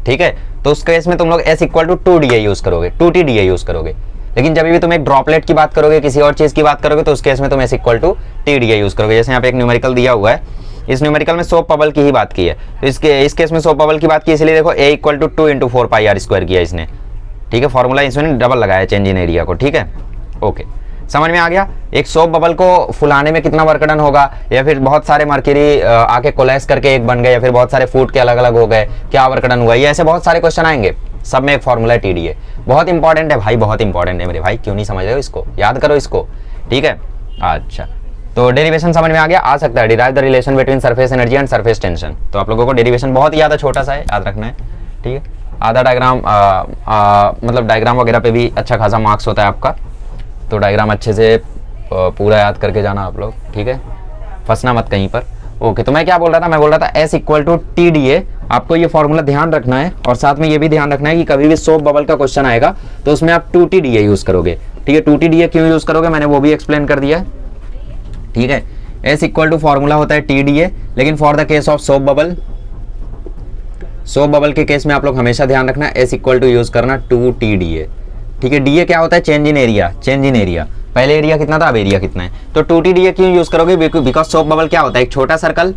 Speaker 1: ठीक है, तो उस केस में तुम लोग S equal to 2DA use करोगे, 2TdA यूज करोगे। लेकिन जब भी तुम एक ड्रॉपलेट की बात करोगे, किसी और चीज की बात करोगे, तो उस केस में तुम S equal to TdA use करोगे। जैसे यहाँ पे एक न्यूमेरिकल दिया हुआ है, इस न्यूमेरिकल में सोप बबल की ही बात की है, तो इस केस में सोप बबल की बात की, इसलिए देखो A equal to 2 into 4πr² किया इसने। ठीक है, फॉर्मूला इसमें डबल लगाया चेंज इन एरिया को। ठीक है, ओके, समझ में आ गया। एक सोप बबल को फुलाने में कितना वर्क डन होगा, या फिर बहुत सारे मर्क्यूरी आके कोलैप्स करके एक बन गए, या फिर बहुत सारे फूट के अलग अलग हो गए, क्या वर्क डन हुआ, ये ऐसे बहुत सारे क्वेश्चन आएंगे, सब में एक फॉर्मूला है TdA। बहुत इंपॉर्टेंट है भाई, बहुत इंपॉर्टेंट है मेरे भाई, क्यों नहीं समझ रहे हो इसको, याद करो इसको। ठीक है, अच्छा, तो डेरिवेशन समझ में आ गया, आ सकता है, derive the relation between surface energy and surface tension. तो आप लोगों को डेरिवेशन बहुत ही ज़्यादा छोटा सा है, याद रखना है। ठीक है, आधा डायग्राम मतलब डायग्राम वगैरह पे भी अच्छा खासा मार्क्स होता है आपका, तो डायग्राम अच्छे से पूरा याद करके जाना आप लोग। ठीक है, फंसना मत कहीं पर। ओके, तो मैं क्या बोल रहा था, मैं बोल रहा था S equal to T D A. आपको ये फॉर्मूला ध्यान रखना है और साथ में ये भी ध्यान रखना है कि कभी भी सोप बबल का क्वेश्चन आएगा तो उसमें आप 2TDA यूज करोगे। ठीक है, 2TDA क्यों यूज करोगे मैंने वो भी एक्सप्लेन कर दिया। ठीक है, S इक्वल टू फॉर्मूला होता है TDA, लेकिन for the case of soap bubble के केस में आप लोग हमेशा ध्यान रखना S इक्वल टू यूज करना 2TDA। ठीक है, DA क्या होता है, चेंज इन एरिया। पहले एरिया कितना था, अब एरिया कितना है। तो 2TDA क्यों यूज करोगे, बिकॉज सोप बबल क्या होता है, एक छोटा सर्कल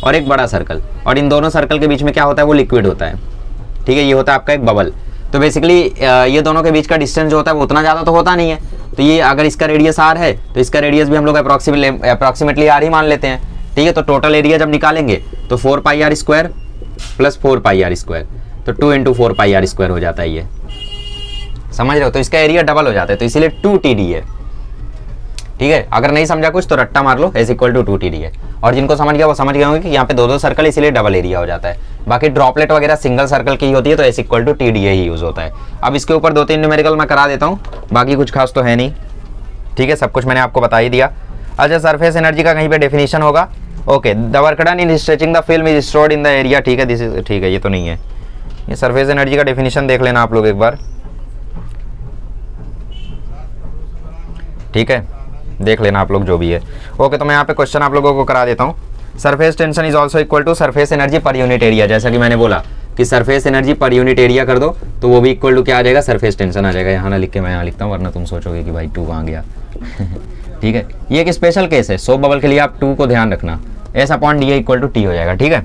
Speaker 1: और एक बड़ा सर्कल, और इन दोनों सर्कल के बीच में क्या होता है, वो लिक्विड होता है। ठीक है, ये होता है आपका एक बबल। तो बेसिकली ये दोनों के बीच का डिस्टेंस जो होता है वो उतना ज़्यादा तो होता नहीं है। तो ये अगर इसका रेडियस R है तो इसका रेडियस भी हम लोग अप्रॉक्सीमेटली R ही मान लेते हैं। ठीक है, तो टोटल एरिया जब निकालेंगे तो 4πr² प्लस 4πr², तो 2 × 4πr² हो जाता है ये, समझ रहे हो। तो इसका एरिया डबल हो जाता है, तो इसीलिए 2TDA। ठीक है, अगर नहीं समझा कुछ तो रट्टा मार लो, S इक्वल टू 2TDA। और जिनको समझ गया वो समझ गए होंगे कि यहाँ पे दो सर्कल इसीलिए डबल एरिया हो जाता है। बाकी ड्रॉपलेट वगैरह सिंगल सर्कल की होती है तो S इक्वल टू TDA ही यूज होता है। अब इसके ऊपर 2-3 न्यूमेरिकल मैं करा देता हूँ, बाकी कुछ खास तो है नहीं। ठीक है, सब कुछ मैंने आपको बता ही दिया। अच्छा, सरफेस एनर्जी का कहीं पे डेफिनेशन होगा। Okay, the work done in stretching the film is stored in the area. ठीक है, दिस इज ठीक है, ये तो नहीं है। ये सरफेस एनर्जी का डेफिनेशन देख लेना आप लोग एक बार। ठीक है, देख लेना आप लोग जो भी है। ओके, तो मैं यहाँ पे क्वेश्चन आप लोगों को करा देता हूँ। Surface tension is also equal to surface energy per unit area. जैसा कि मैंने बोला कि surface energy per unit area कर दो तो वो भी इक्वल टू क्या आ जाएगा, सरफेस टेंशन आ जाएगा। यहाँ ना लिख के मैं यहाँ लिखता हूँ, वरना तुम सोचोगे कि भाई 2 कहाँ गया। ठीक है, ये एक स्पेशल केस है सोप बबल के लिए, आप 2 को ध्यान रखना। S/DA इक्वल टू T हो जाएगा। ठीक है,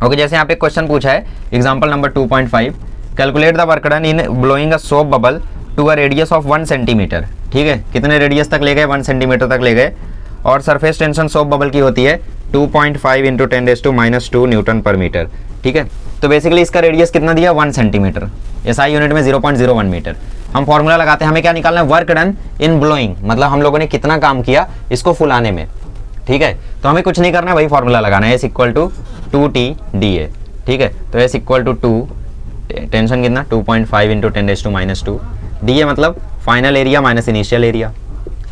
Speaker 1: ओके, जैसे यहाँ पे क्वेश्चन पूछा है example number 2.5, calculate the work done in blowing a soap bubble to a radius of 1 centimetre. ठीक है, कितने रेडियस तक ले गए, 1 सेंटीमीटर तक ले गए। और सरफेस टेंशन सोप बबल की होती है 2.5 × 10⁻² न्यूटन पर मीटर। ठीक है, तो बेसिकली इसका रेडियस कितना दिया, 1 सेंटीमीटर। SI यूनिट में 0.01 मीटर। हम फॉर्मूला लगाते हैं, हमें क्या निकालना है, वर्क डन इन ब्लोइंग, मतलब हम लोगों ने कितना काम किया इसको फुलाने में। ठीक है, तो हमें कुछ नहीं करना है, वही फॉर्मूला लगाना है, S इक्वल टू 2TDA। ठीक है, तो S इक्वल टू 2, टेंशन कितना, 2.5 × 10⁻², DA मतलब final area minus initial area.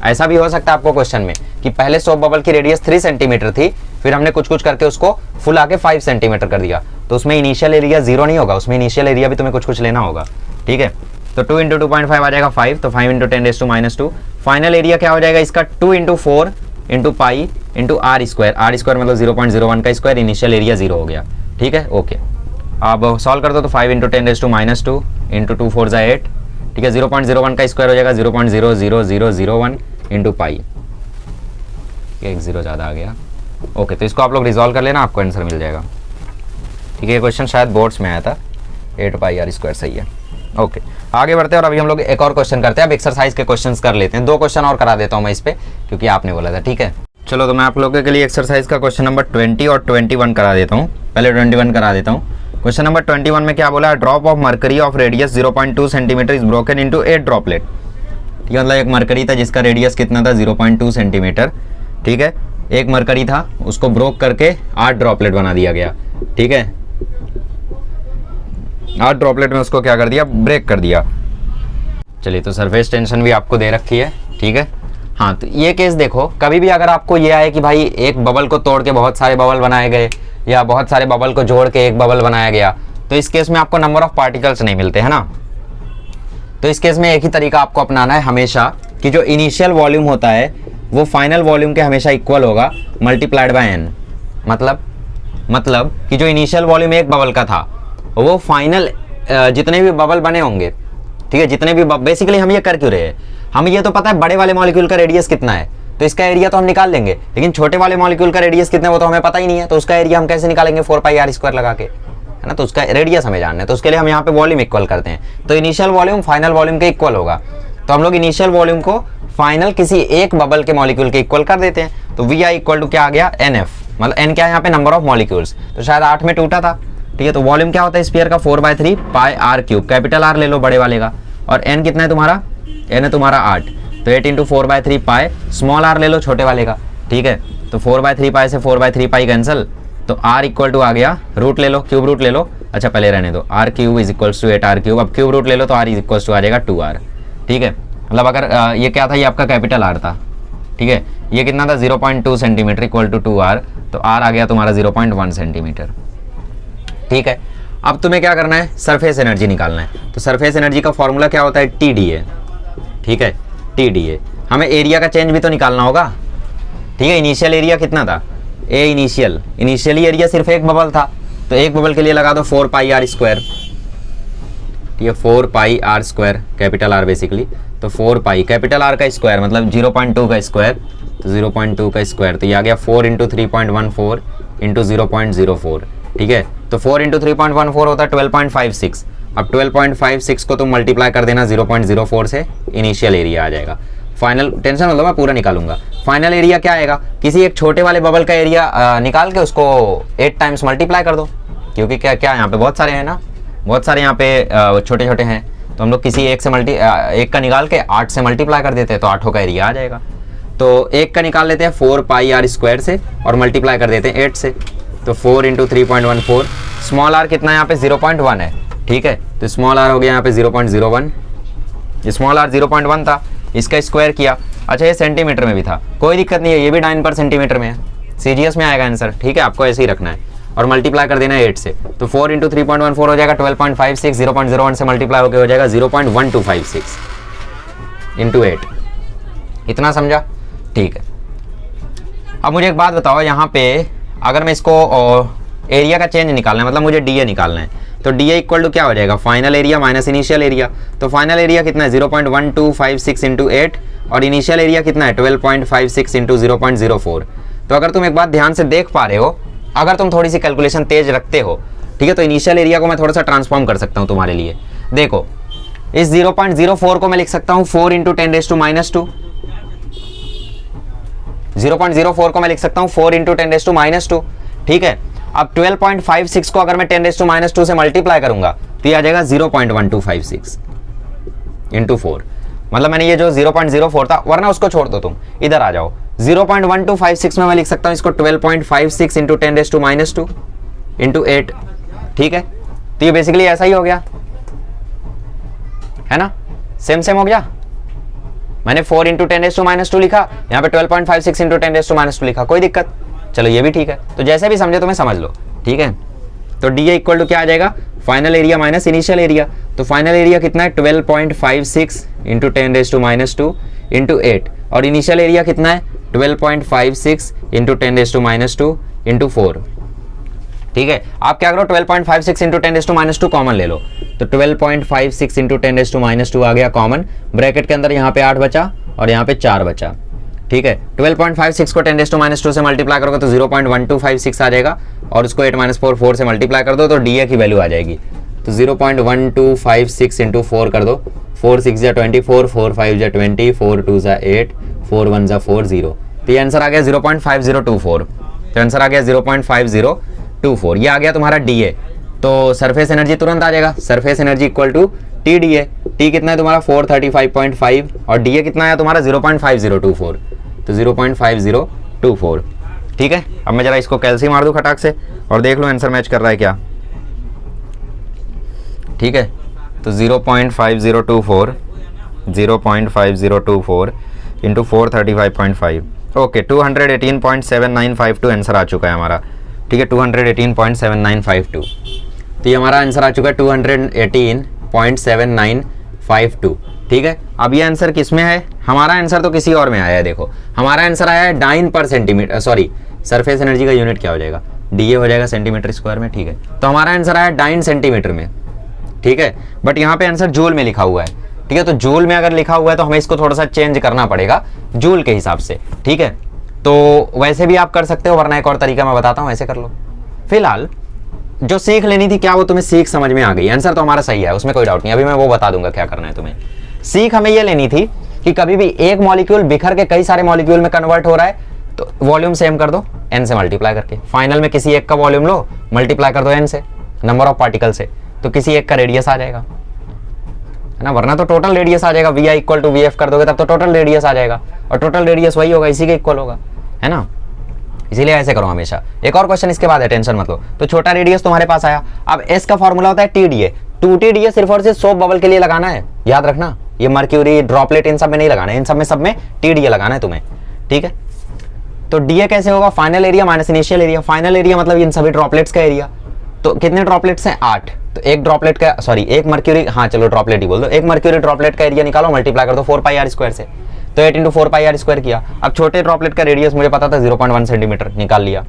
Speaker 1: ऐसा भी हो सकता है आपको क्वेश्चन में कि पहले सोप बबल की रेडियस 3 सेंटीमीटर थी, फिर हमने कुछ करके उसको फुला के 5 सेंटीमीटर कर दिया, तो उसमें इनिशियल एरिया 0 नहीं होगा, उसमें इनिशियल एरिया भी तुम्हें कुछ लेना होगा। ठीक है, तो 2 × 2.5 आ जाएगा 5, तो 5 × 10⁻²। फाइनल एरिया क्या हो जाएगा इसका, 2 × 4 × पाई × R² मतलब 0.01 का स्क्वायर, इनिशियल एरिया 0 हो गया। ठीक है, ओके, अब सॉल्व कर दो तो 5 × 10⁻² × 2 4 = 8। ठीक है, 0.01 का स्क्वायर हो जाएगा 0.00001 × पाई। एक 0 ज़्यादा आ गया। ओके, तो इसको आप लोग रिजॉल्व कर लेना, आपको आंसर मिल जाएगा। ठीक है, ये क्वेश्चन शायद बोर्ड्स में आया था, 8πr² सही है। ओके, आगे बढ़ते हैं और अभी हम लोग एक और क्वेश्चन करते हैं। अब एक्सरसाइज के क्वेश्चंस कर लेते हैं, 2 क्वेश्चन और करा देता हूँ मैं इस पे, क्योंकि आपने बोला था। ठीक है, चलो, तो मैं आप लोगों के लिए एक्सरसाइज का क्वेश्चन नंबर 20 और 21 करा देता हूँ। पहले 21 करा देता हूँ। क्वेश्चन नंबर 21 में क्या बोला है, drop of mercury of radius 0.2 centimetre is broken into 8 droplet. ठीक है, मतलब एक मरकरी था जिसका रेडियस कितना था, 0.2 सेंटीमीटर। ठीक है, एक मरकरी था, उसको ब्रोक करके 8 ड्रॉपलेट बना दिया गया। ठीक है, 8 ड्रॉपलेट में उसको क्या कर दिया, ब्रेक कर दिया। चलिए, तो सरफेस टेंशन भी आपको दे रखी है। ठीक है, हाँ, तो ये केस देखो, कभी भी अगर आपको ये आए कि भाई एक बबल को तोड़ के बहुत सारे बबल बनाए गए या बहुत सारे बबल को जोड़ के एक बबल बनाया गया, तो इस केस में आपको नंबर ऑफ पार्टिकल्स नहीं मिलते, है ना। तो इस केस में एक ही तरीका आपको अपनाना है हमेशा कि जो इनिशियल वॉल्यूम होता है वो फाइनल वॉल्यूम के हमेशा इक्वल होगा मल्टीप्लाइड बाय n। मतलब कि जो इनिशियल वॉल्यूम एक बबल का था वो फाइनल जितने भी बबल बने होंगे, ठीक है, जितने भी बेसिकली हम ये कर क्यों रहे हैं, हमें ये तो पता है बड़े वाले मॉलिक्यूल का रेडियस कितना है, तो इसका एरिया तो हम निकाल लेंगे, लेकिन छोटे वाले मॉलिक्यूल का रेडियस कितना है वो तो हमें पता ही नहीं है, तो उसका एरिया हम कैसे निकालेंगे, 4πr² लगा के, है ना। तो उसका रेडियस हमें जानना है, तो उसके लिए हम यहाँ पे वॉल्यूम इक्वल करते हैं। तो इनिशियल वॉल्यूम फाइनल वॉल्यूम के इक्वल होगा, तो हम लोग इनिशियल वॉल्यूम को फाइनल किसी एक बबल के मॉलिक्यूल के इक्वल कर देते हैं। तो Vi इक्वल टू क्या आ गया, NF, मतलब n क्या है यहाँ पे, नंबर ऑफ मॉलिक्यूल्स, तो शायद 8 में टूटा था। ठीक है, तो वॉल्यूम क्या होता है स्फीयर का, 4/3 πr³, कैपिटल R ले लो बड़े वाले का, और n कितना है तुम्हारा, n है तुम्हारा 8, तो 8 × 4/3 पाई, स्मॉल r ले लो छोटे वाले का। ठीक है, तो 4/3 पाई से 4/3 पाई कैंसिल, तो r इक्वल टू आ गया, रूट ले लो, क्यूब रूट ले लो, अच्छा पहले रहने दो, r³ is equals to 8r³, अब क्यूब रूट ले लो तो r इज इक्वल्स टू आ जाएगा 2r। ठीक है, मतलब अगर ये क्या था, ये आपका कैपिटल R था। ठीक है, ये कितना था, 0.2 सेंटीमीटर इक्वल टू 2r, तो R आ गया तुम्हारा 0.1 सेंटीमीटर। ठीक है, अब तुम्हें क्या करना है, सरफेस एनर्जी निकालना है। तो सरफेस एनर्जी का फॉर्मूला क्या होता है, TdA। ठीक है, TdA। हमें एरिया का चेंज भी तो निकालना होगा। ठीक है, इनिशियल एरिया कितना था, ए इनिशियली एरिया सिर्फ एक बबल था, तो एक बबल के लिए लगा दो 4 पाई आर स्क्वायर। ठीक है, 4 pi R square, capital R basically, तो 4 पाई कैपिटल आर का स्क्वायर मतलब 0.2 का स्क्वायर, तो 0.2 का स्क्वायर, तो ये आ गया 4 इंटू 3.14 इंटू 0.04। ठीक है, तो 4 इंटू 3.14 होता है 12.56। अब 12.56 को तुम मल्टीप्लाई कर देना 0.04 से, इनिशियल एरिया आ जाएगा। फाइनल, टेंशन मतलब मैं पूरा निकालूंगा। फाइनल एरिया क्या आएगा, किसी एक छोटे वाले बबल का एरिया निकाल के उसको 8 टाइम्स मल्टीप्लाई कर दो, क्योंकि क्या क्या यहाँ पे बहुत सारे हैं ना, बहुत सारे यहाँ पे छोटे छोटे हैं, तो हम लोग किसी एक से एक का निकाल के 8 से मल्टीप्लाई कर देते हैं, तो 8 का एरिया आ जाएगा। तो एक का निकाल लेते हैं 4 पाई आर स्क्वायर से और मल्टीप्लाई कर देते हैं 8 से, तो 4 इंटू 3.14। स्मॉल आर कितना है यहाँ पे 0.1 है। ठीक है, तो स्मॉल आर हो गया यहाँ पे 0.01, स्मॉल आर 0.1 था, इसका स्क्वायर किया। अच्छा, ये सेंटीमीटर में भी था, कोई दिक्कत नहीं है, ये भी डाइन पर सेंटीमीटर में है, CGS में आएगा आंसर। ठीक है, आपको ऐसे ही रखना है और मल्टीप्लाई कर देना है 8 से, तो 4 इंटू 3.14 हो जाएगा 12.56, 0.01 से मल्टीप्लाई होकर हो जाएगा 0.1256 इंटू 8। इतना समझा? ठीक है, अब मुझे एक बात बताओ, यहाँ पे अगर मैं इसको एरिया का चेंज निकालना है, मतलब मुझे DA निकालना है, तो DA इक्वल टू क्या हो जाएगा, final area minus initial area. तो फाइनल एरिया कितना है 0.1256 इंटू 8 और इनिशियल एरिया कितना है 12.56 इंटू 0.04। तो अगर तुम एक बात ध्यान से देख पा रहे हो, अगर तुम थोड़ी सी कैलकुलेशन तेज रखते हो, ठीक है, तो इनिशियल एरिया को मैं थोड़ा सा ट्रांसफॉर्म कर सकता हूँ तुम्हारे लिए। देखो, इस 0.04 को मैं लिख सकता हूँ 4 इंटू 10⁻²। 0.04 को मैं लिख सकता हूँ 4 इंटू 10⁻²। ठीक है, अब 12.56 को अगर मैं 10⁻² से मल्टीप्लाई करूंगा तो ये आ जाएगा 0.1256 इंटू 4। मतलब मैंने ये जो 0.04 था, वरना उसको छोड़ दो, तुम इधर आ जाओ। 0.1256 में मैं लिख सकता हूं इसको 12.56 इंटू 10⁻² इंटू 8। ठीक है, तो ये बेसिकली ऐसा ही हो गया, है ना, सेम हो गया। मैंने 4 इंटू 10⁻² लिखा, यहाँ पे 12.56 इंटू 10⁻² लिखा, कोई दिक्कत, चलो ये भी ठीक है। तो जैसे भी समझे तुम्हें समझ लो। ठीक है, तो DA इक्वल टू क्या आ जाएगा, final area minus initial area. तो फाइनल एरिया कितना है 12.56 इंटू 10⁻² इंटू 8 और इनिशियल एरिया कितना है 12.56 इंटू 10⁻² इंटू 4। ठीक है, आप क्या करो 12.56 इंटू 10⁻² कॉमन ले लो, तो 12.56 इंटू 10⁻² आ गया कॉमन, ब्रैकेट के अंदर यहाँ पे 8 बचा और यहाँ पे 4 बचा। ठीक है, 12.56 को 10⁻² से मल्टीप्लाई करोगे तो 0.1256 आ जाएगा और उसको 8 - 4 से मल्टीप्लाई कर दो तो DA की वैल्यू आ जाएगी। तो 0.1256 इंटू 4 कर दो, 4 6 जा 24, 4 5 जा 20, 4 2 जा 8, 4 1 जा 4 0। तो ये आंसर आ गया 0.5024। तो आंसर आ गया 0.5024, ये आ गया तुम्हारा DA। तो सरफेस एनर्जी तुरंत आ जाएगा, surface energy equal to TdA। T कितना है तुम्हारा 435.5 और DA कितना है तुम्हारा 0.5024, तो 0.5024। ठीक है, अब मैं जरा इसको कैलसी मार दूं खटाक से और देख लो आंसर मैच कर रहा है क्या। ठीक है, तो 0.5024 इंटू 435.5, ओके 218.7952 आंसर आ चुका है हमारा। ठीक है, 218.7952, तो ये हमारा आंसर आ चुका है 218.7952। ठीक है, अब ये आंसर किस में है, हमारा आंसर तो किसी और में आया है। देखो, हमारा आंसर आया है डाइन पर सेंटीमीटर, सॉरी सरफेस एनर्जी का यूनिट क्या हो जाएगा, DA हो जाएगा सेंटीमीटर स्क्वायर में। ठीक है, तो हमारा आंसर आया डाइन सेंटीमीटर में। ठीक है, बट यहाँ पे आंसर जूल में लिखा हुआ है। ठीक है, तो जूल में अगर लिखा हुआ है तो हमें इसको थोड़ा सा चेंज करना पड़ेगा जूल के हिसाब से। ठीक है, तो वैसे भी आप कर सकते हो, वरना एक और तरीका मैं बताता हूँ, ऐसे कर लो। फिलहाल जो सीख लेनी थी, क्या वो तुम्हें सीख समझ में आ गई? आंसर तो हमारा सही है, उसमें कोई डाउट नहीं, अभी मैं वो बता दूंगा क्या करना है तुम्हें। सीख हमें ये लेनी थी कि कभी भी एक मॉलिक्यूल बिखर के कई सारे मॉलिक्यूल में कन्वर्ट हो रहा है तो वॉल्यूम सेम कर दो n से मल्टीप्लाई करके। फाइनल में किसी एक का वॉल्यूम लो, मल्टीप्लाई कर दो n से, नंबर ऑफ पार्टिकल से, तो किसी एक का रेडियस आ जाएगा, है ना, वरना तो टोटल रेडियस आ जाएगा। VI इक्वल टू VF कर दोगे तब तो टोटल रेडियस आ जाएगा और टोटल रेडियस वही होगा, इसी के इक्वल होगा, है ना। इसीलिए ऐसे करो हमेशा। एक और क्वेश्चन इसके बाद है, टेंशन मत लो। तो छोटा रेडियस तुम्हारे पास आया, अब S का फॉर्मूला होता है TdA। 2TdA सिर्फ और सिर्फ सोप बबल के लिए लगाना है, याद रखना, ये मर्क्यूरी ड्रॉपलेट इन सब में नहीं लगाना है, इन सब में TdA लगाना है तुम्हें। ठीक है, तो डीए कैसे होगा, final area minus initial area. Final area मतलब इन सभी ड्रॉपलेट्स का एरिया। तो कितने ड्रॉपलेट्स हैं, 8। तो एक ड्रॉपलेट का, सॉरी एक मर्क्यूरी, हाँ चलो ड्रॉपलेट ही बोल दो, एक मर्क्यूरी ड्रॉपलेट का एरिया निकालो, मल्टीप्लाई कर दो 4πr² से। तो 8 × 4πr² किया। अब छोटे ड्रॉपलेट का रेडियस मुझे पता था 0.1 सेंटीमीटर, निकाल लिया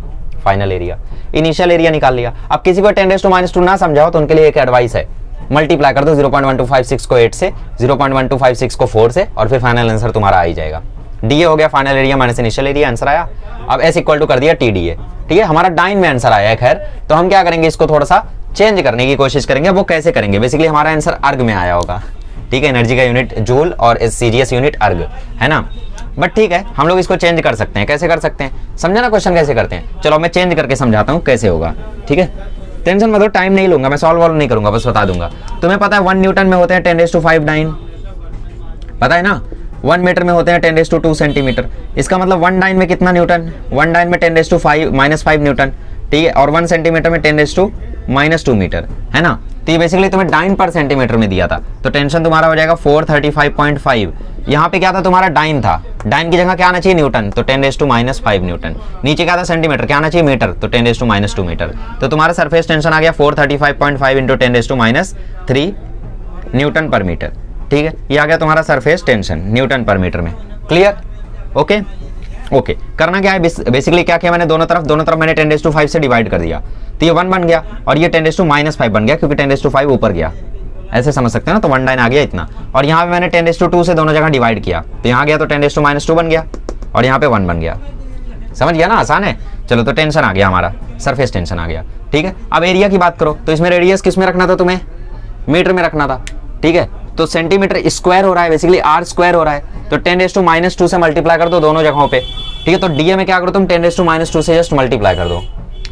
Speaker 1: फाइनल एरिया। इनिशियल एरिया निकाल लिया। अब किसी को 10⁻² ना समझाओ तो उनके लिए एक एडवाइस है, मल्टीप्लाई कर दो 0.1256 को 8 से, 0.1256 को 4 से, और फिर फाइनल आंसर तुम्हारा आ ही जाएगा। डीए हो गया final area minus initial area, answer आया। अब S = कर दिया TDA, ठीक है, हमारा डाइन में आंसर आया है। खैर तो हम क्या करेंगे, इसको थोड़ा सा चेंज करने की कोशिश करेंगे। वो कैसे करेंगे, बेसिकली हमारा आंसर अर्ग में आया होगा, ठीक है, एनर्जी का यूनिट जूल और CGS यूनिट अर्ग है ना। बट ठीक है, हम लोग इसको चेंज कर सकते हैं। कैसे कर सकते हैं, समझा ना क्वेश्चन कैसे करते हैं। चलो मैं चेंज करके समझाता हूँ कैसे होगा, ठीक है। टेंशन मत लो, टाइम नहीं लूंगा, मैं सॉल्व नहीं करूंगा, बस बता दूंगा। तुम्हें पता है 1 न्यूटन में होते हैं 10⁵ डाइन, पता है ना। 1 मीटर में होते हैं 10⁵2 सेंटीमीटर। इसका मतलब 1 डाइन में कितना न्यूटन, 1 डाइन में 10⁻⁻5 न्यूटन, ठीक है, और 1 सेंटीमीटर में 10⁻² मीटर, है ना। तो ये बेसिकली तुम्हें डाइन पर सेंटीमीटर में दिया था, तो टेंशन तुम्हारा हो जाएगा 435.5। यहाँ पे क्या था, तुम्हारा डाइन था, डाइन की जगह क्या आना चाहिए, न्यूटन, तो 10⁻⁵ न्यूटन। नीचे क्या था, सेंटीमीटर, क्या आना चाहिए, मीटर, तो 10⁻² मीटर। तो तुम्हारा सरफेस टेंशन आ गया 435.5 × 10⁻³ न्यूटन पर मीटर, ठीक है। ये आ गया तुम्हारा सरफेस टेंशन न्यूटन पर मीटर में। Clear, okay okay. करना क्या है, बेसिकली क्या किया मैंने, दोनों तरफ मैंने 10⁵ से डिवाइड कर दिया, तो ये 1 बन गया, और ये 10⁻⁵ बन गया, क्योंकि 10⁵ ऊपर गया, ऐसे समझ सकते हैं ना। तो 1 डाइन आ गया इतना, और यहाँ पे मैंने 10⁻² से दोनों जगह डिवाइड किया, तो यहाँ गया तो 10⁻² बन गया, और यहाँ पे 1 बन गया। समझ गया ना, आसान है। चलो तो टेंशन आ गया हमारा, सरफेस टेंशन आ गया, ठीक है। अब एरिया की बात करो, तो इसमें रेडियस किस में रखना था तुम्हें, मीटर में रखना था, ठीक है। तो सेंटीमीटर स्क्वायर हो रहा है, बेसिकली r² हो रहा है, तो 10⁻² से मल्टीप्लाई कर दो दोनों जगहों पे, ठीक है। तो डीए में क्या करो तुम, 10⁻² से जस्ट मल्टीप्लाई कर दो,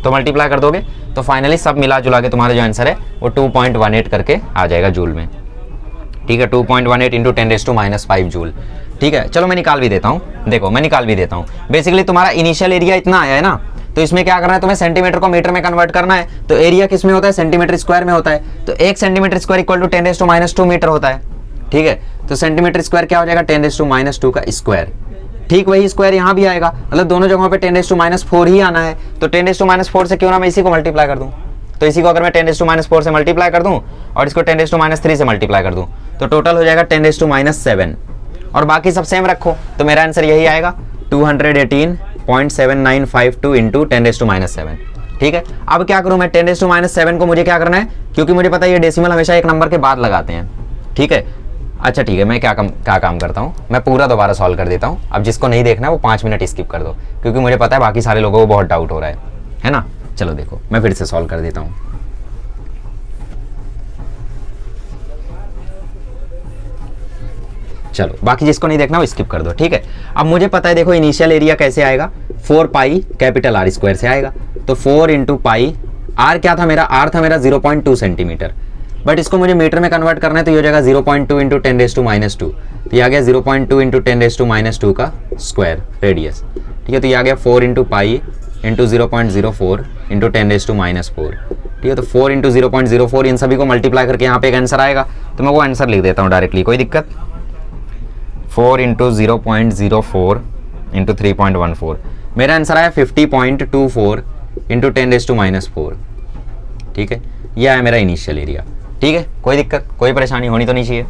Speaker 1: तो मल्टीप्लाई कर दोगे तो फाइनली सब मिला जुला के तुम्हारा जो आंसर है वो 2.18 करके आ जाएगा जूल में, ठीक है। 2.18 × 10⁻5 जूल, ठीक है। चलो मैं निकाल भी देता हूँ, देखो मैं निकाल भी देता हूँ। बेसिकली तुम्हारा इनिशियल एरिया इतना आया है ना, तो इसमें क्या करना है, तुम्हें सेंटीमीटर को मीटर में कन्वर्ट करना है। तो एरिया किस में होता है, सेंटीमीटर स्क्वायर में होता है, तो 1 सेंटीमीटर स्क्वायर = 10⁻² मीटर होता है, ठीक है। तो सेंटीमीटर स्क्वायर क्या हो जाएगा, 10⁻² का स्क्वायर, ठीक। वही स्क्वायर यहाँ भी आएगा, मतलब दोनों जगहों पे 10⁻4 ही आना है। तो 10⁻4 से क्यों ना मैं इसी को मल्टीप्लाई कर दूं, तो इसी को अगर मैं 10⁻4 से मल्टीप्लाई कर दूं और इसको 10⁻3 से मल्टीप्लाई कर दूं, तो टोटल हो जाएगा 10⁻7, और बाकी सब सेम रखो, तो मेरा आंसर यही आएगा 218.7952 × 10⁻7, ठीक है। अब क्या करूं मैं, 10⁻7 को मुझे क्या करना है, क्योंकि मुझे पता है ये डेसिमल हमेशा एक नंबर के बाद लगाते हैं, ठीक है। अच्छा ठीक है, मैं क्या काम करता हूँ, मैं पूरा दोबारा सॉल्व कर देता हूँ। अब जिसको नहीं देखना है वो 5 मिनट स्किप कर दो, क्योंकि मुझे पता है बाकी सारे लोगों को बहुत डाउट हो रहा है ना। चलो देखो मैं फिर से सॉल्व कर देता हूँ। चलो बाकी जिसको नहीं देखना वो स्किप कर दो, ठीक है। अब मुझे पता है, देखो इनिशियल एरिया कैसे आएगा, 4πR² से आएगा, तो 4 × पाई, R क्या था मेरा, R था मेरा 0.2 सेंटीमीटर, बट इसको मुझे मीटर में कन्वर्ट करना है, तो ये हो जाएगा 0.2 × 10⁻², तो ये आ गया 0.2 × 10⁻² का स्क्वायर रेडियस, ठीक है। तो ये आ गया 4 × पाई × 0.04 × 10⁻⁴, ठीक है। तो 4 × 0.04 इन सभी को मल्टीप्लाई करके यहाँ पे एक आंसर आएगा, तो मैं वो आंसर लिख देता हूँ डायरेक्टली, कोई दिक्कत। 4 × 0.04 × 3.14, मेरा आंसर आया 50.24 × 10⁻⁴, ठीक है। यह है मेरा इनिशियल एरिया, ठीक है। कोई दिक्कत, कोई परेशानी होनी तो नहीं चाहिए।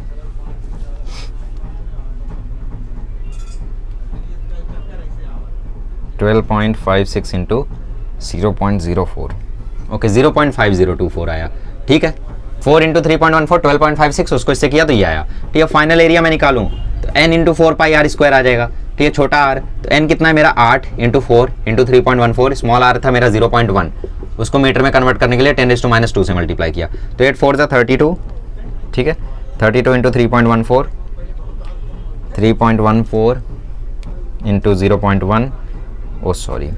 Speaker 1: (12.56 × 0.04), ओके 0.5024 आया, ठीक है। 4 × 3.14 12.56, उसको इससे किया तो ये आया, ठीक है। फाइनल एरिया मैं निकालूं तो n × 4πr² आ जाएगा, ठीक है। छोटा r, तो n कितना है मेरा 8 × 4 × 3.14, स्मॉल r था मेरा 0.1, उसको मीटर में कन्वर्ट करने के लिए 10⁻² से मल्टीप्लाई किया, तो 8 4 32, ठीक है। 32 × 3.14 × 0.1, ओ सॉरी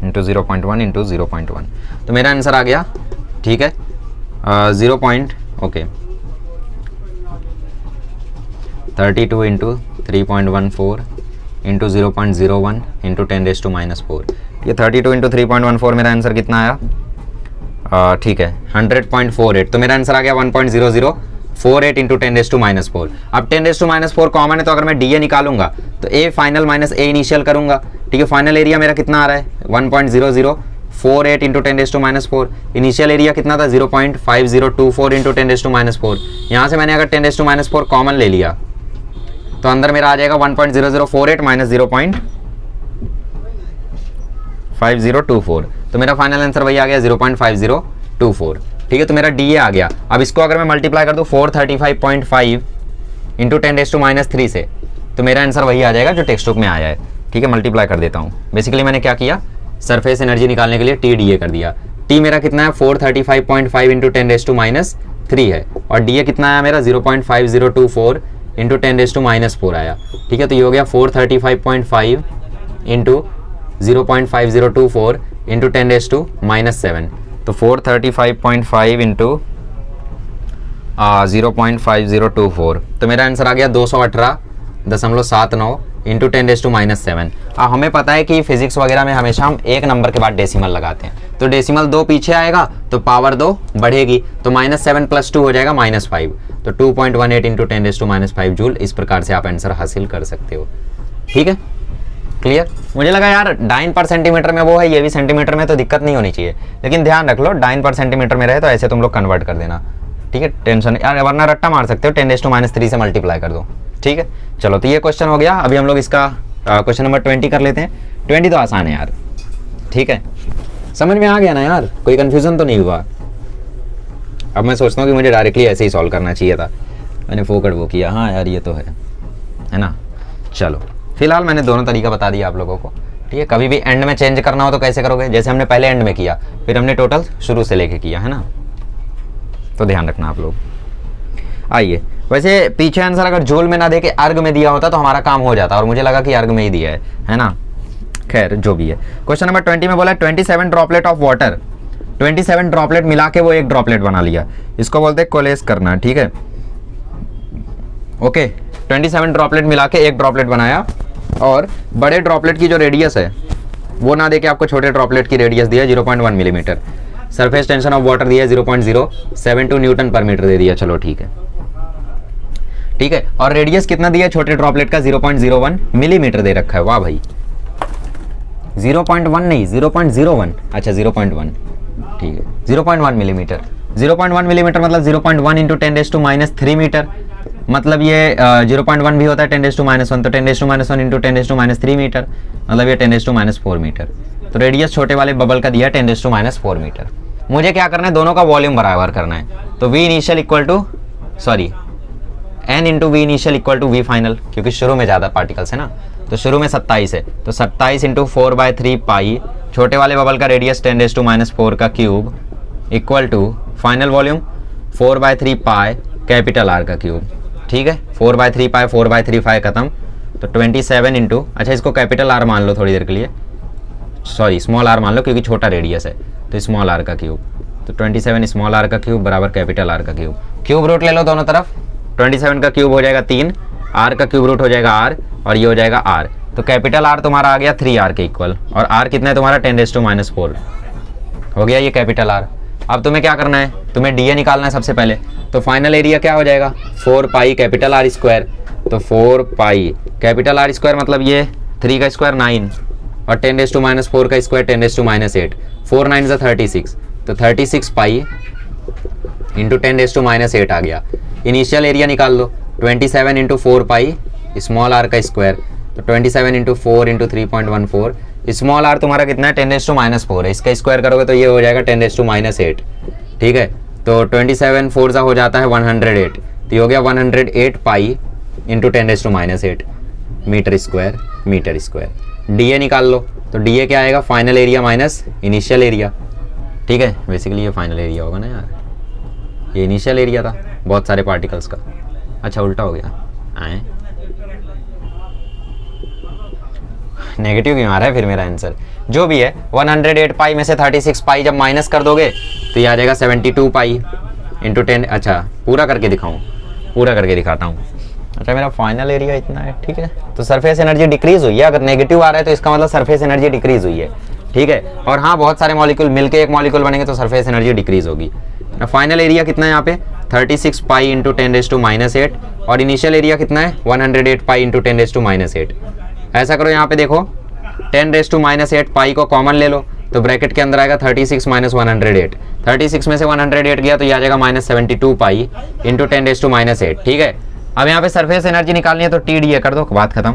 Speaker 1: × 0.1 × 0.1, तो मेरा आंसर आ गया, ठीक है, 32 × 3.14 × 0.01 × 10⁻⁴, ये 32 × 3.14 मेरा आंसर कितना आया, ठीक है 100.48, तो मेरा आंसर आ गया 1.00 48 इंटू 10⁻⁴। अब 10⁻⁴ कॉमन है, तो अगर मैं डी ए निकालूंगा तो A final minus A initial करूंगा, ठीक है। फाइनल एरिया मेरा कितना आ रहा है 1.0048 इंटू 10⁻⁴। इनिशियल एरिया कितना था 0.5024 इंटू 10⁻⁴। यहाँ से मैंने अगर 10⁻⁴ कॉमन ले लिया तो अंदर मेरा आ जाएगा 1.0048 माइनस 0.5024, तो मेरा फाइनल आंसर वही आ गया 0.5024, ठीक है। तो मेरा डी ए आ गया। अब इसको अगर मैं मल्टीप्लाई कर दूँ 435.5 इंटू 10⁻³ से, तो मेरा आंसर वही आ जाएगा जो टेक्स्ट बुक में आया है, ठीक है। मल्टीप्लाई कर देता हूँ। बेसिकली मैंने क्या किया, सरफेस एनर्जी निकालने के लिए टी डी ए कर दिया। टी मेरा कितना है 435.5 इंटू 10⁻³ है, और डी ए कितना आया मेरा 0.5024 इंटू 10⁻⁴ आया, ठीक है। तो ये हो गया 435.5 इंटू 0.5024 इंटू 10⁻⁷, तो 435.5 इंटू 0.5024, तो मेरा आंसर आ गया 218.79 इंटू 10⁻⁷। हमें पता है कि फिजिक्स वगैरह में हमेशा हम एक नंबर के बाद डेसिमल लगाते हैं, तो डेसिमल 2 पीछे आएगा तो पावर 2 बढ़ेगी, तो -7 + 2 हो जाएगा -5, तो 2.18 इंटू 10⁻⁵ जूल। इस प्रकार से आप आंसर हासिल कर सकते हो, ठीक है। क्लियर। मुझे लगा यार डाइन पर सेंटीमीटर में वो है, ये भी सेंटीमीटर में, तो दिक्कत नहीं होनी चाहिए, लेकिन ध्यान रख लो डाइन पर सेंटीमीटर में रहे तो ऐसे तुम लोग कन्वर्ट कर देना, ठीक है। टेंशन यार, वरना रट्टा मार सकते हो, 10⁻³ से मल्टीप्लाई कर दो, ठीक है। चलो, तो ये क्वेश्चन हो गया। अभी हम लोग इसका क्वेश्चन नंबर 20 कर लेते हैं। 20 तो आसान है यार, ठीक है। समझ में आ गया ना यार, कोई कंफ्यूजन तो नहीं हुआ। अब मैं सोचता हूँ कि मुझे डायरेक्टली ऐसे ही सॉल्व करना चाहिए था, मैंने फोकट वो किया। हाँ यार, ये तो है ना। चलो, फिलहाल मैंने दोनों तरीका बता दिया आप लोगों को, ठीक है। कभी भी एंड में चेंज करना हो तो कैसे करोगे, जैसे हमने पहले एंड में किया, फिर हमने टोटल शुरू से लेके किया, है ना। तो ध्यान रखना आप लोग। आइए, वैसे पीछे आंसर अगर जूल में ना दे के अर्ग में दिया होता तो हमारा काम हो जाता, और मुझे लगा कि अर्ग में ही दिया है ना। खैर, जो भी है। क्वेश्चन नंबर 20 में बोला है 27 ड्रॉपलेट ऑफ वाटर, 27 ड्रॉपलेट मिला के वो एक ड्रॉपलेट बना लिया, इसको बोलते हैं कोलेस करना, ठीक है। ओके, 27 ड्रॉपलेट मिला के एक ड्रॉपलेट बनाया, और बड़े ड्रॉपलेट की जो रेडियस है वो ना देके आपको छोटे ड्रॉपलेट की रेडियस दिया 0.1 millimetre. Surface tension of water दिया 0.072 न्यूटन पर मीटर दे दिया। चलो ठीक है, ठीक है। और रेडियस कितना दिया छोटे ड्रॉपलेट का 0.01 मिलीमीटर दे रखा है। वाह भाई, 0.1 नहीं 0.01, अच्छा 0.1, ठीक है। 0.1 मिलीमीटर, 0.1 मिलीमीटर मतलब 0.1 इंटू 10⁻³ मीटर, मतलब ये 0.1 भी होता है 10⁻⁻1, तो 10⁻⁻1 इंटू 10⁻³ मीटर, मतलब ये 10⁻⁴ मीटर। तो रेडियस छोटे वाले बबल का दिया 10⁻⁴ मीटर। मुझे क्या करना है, दोनों का वॉल्यूम बराबर करना है। तो V initial equal to N into V initial equal to V final, क्योंकि शुरू में ज़्यादा पार्टिकल्स है ना, तो शुरू में 27 है, तो 27 इंटू 4/3 पाई, छोटे वाले बबल का रेडियस 10⁻⁴ का cube equal to final volume 4/3 pi capital R का क्यूब, ठीक है। 4/3 पाई 4/3 पाई खत्म, तो 27 इंटू, अच्छा इसको कैपिटल R मान लो थोड़ी देर के लिए, सॉरी स्मॉल r मान लो क्योंकि छोटा रेडियस है, तो स्मॉल r का क्यूब, तो 27 स्मॉल r का क्यूब बराबर कैपिटल R का क्यूब। क्यूब रूट ले लो दोनों तरफ, 27 का क्यूब हो जाएगा 3, r का क्यूब रूट हो जाएगा r, और ये हो जाएगा r, तो कैपिटल R तुम्हारा आ गया 3r के इक्वल, और r कितना है तुम्हारा 10⁻⁴ हो गया ये कैपिटल R। अब तुम्हें क्या करना है, तुम्हें डी ए निकालना है सबसे पहले, तो फाइनल एरिया क्या हो जाएगा 4 पाई कैपिटल R स्क्वायर, तो 4 पाई कैपिटल R स्क्वायर मतलब ये 3 का स्क्वायर 9, और 10⁻⁴ का स्क्वायर 10⁻8, 4 9 ज़ा 36, तो 36 पाई इंटू 10⁻8 आ गया। इनिशियल एरिया निकाल लो, 27 इंटू 4 पाई स्मॉल r का स्क्वायर, तो 27 इंटू 4 इंटू 3.14, स्मॉल r तुम्हारा कितना है 10⁻⁴ है, इसका स्क्वायर करोगे तो ये हो जाएगा 10⁻8, ठीक है। तो 27 4 ज़ा हो जाता है 108, तो ये हो गया 108 pi into 10⁻8 metre square. D A निकाल लो, तो डी ए क्या आएगा final area minus initial area, ठीक है। बेसिकली ये फाइनल एरिया होगा ना यार, ये इनिशियल एरिया था बहुत सारे पार्टिकल्स का, अच्छा उल्टा हो गया, आए नेगेटिव क्यों आ रहा है फिर मेरा आंसर। जो भी है 108 पाई में से 36 पाई जब माइनस कर दोगे तो ये आ जाएगा 72 पाई इंटू 10, अच्छा पूरा करके दिखाऊँ, पूरा करके दिखाता हूँ। अच्छा मेरा फाइनल एरिया इतना है, ठीक है। तो सरफेस एनर्जी डिक्रीज हुई है, अगर नेगेटिव आ रहा है तो इसका मतलब सरफेस एनर्जी डिक्रीज हुई है, ठीक है। और हाँ, बहुत सारे मॉलिक्यूल मिलके एक मॉलिक्यूल बनेंगे तो सरफेस एनर्जी डिक्रीज होगी। फाइनल एरिया कितना है यहाँ पे 36 पाई इंटू 10⁻⁻8 और इनिशियल एरिया कितना है 108 पाई इंटू 10⁻⁸। ऐसा करो यहाँ पे देखो 10⁻⁸ पाई को कॉमन ले लो तो ब्रैकेट के अंदर आएगा 36 माइनस 108। 36 में से 108 गया तो ये आ जाएगा -72 पाई इंटू 10⁻⁸। ठीक है, अब यहाँ पे सरफेस एनर्जी निकालनी है तो टी डी ए कर दो, बात खत्म।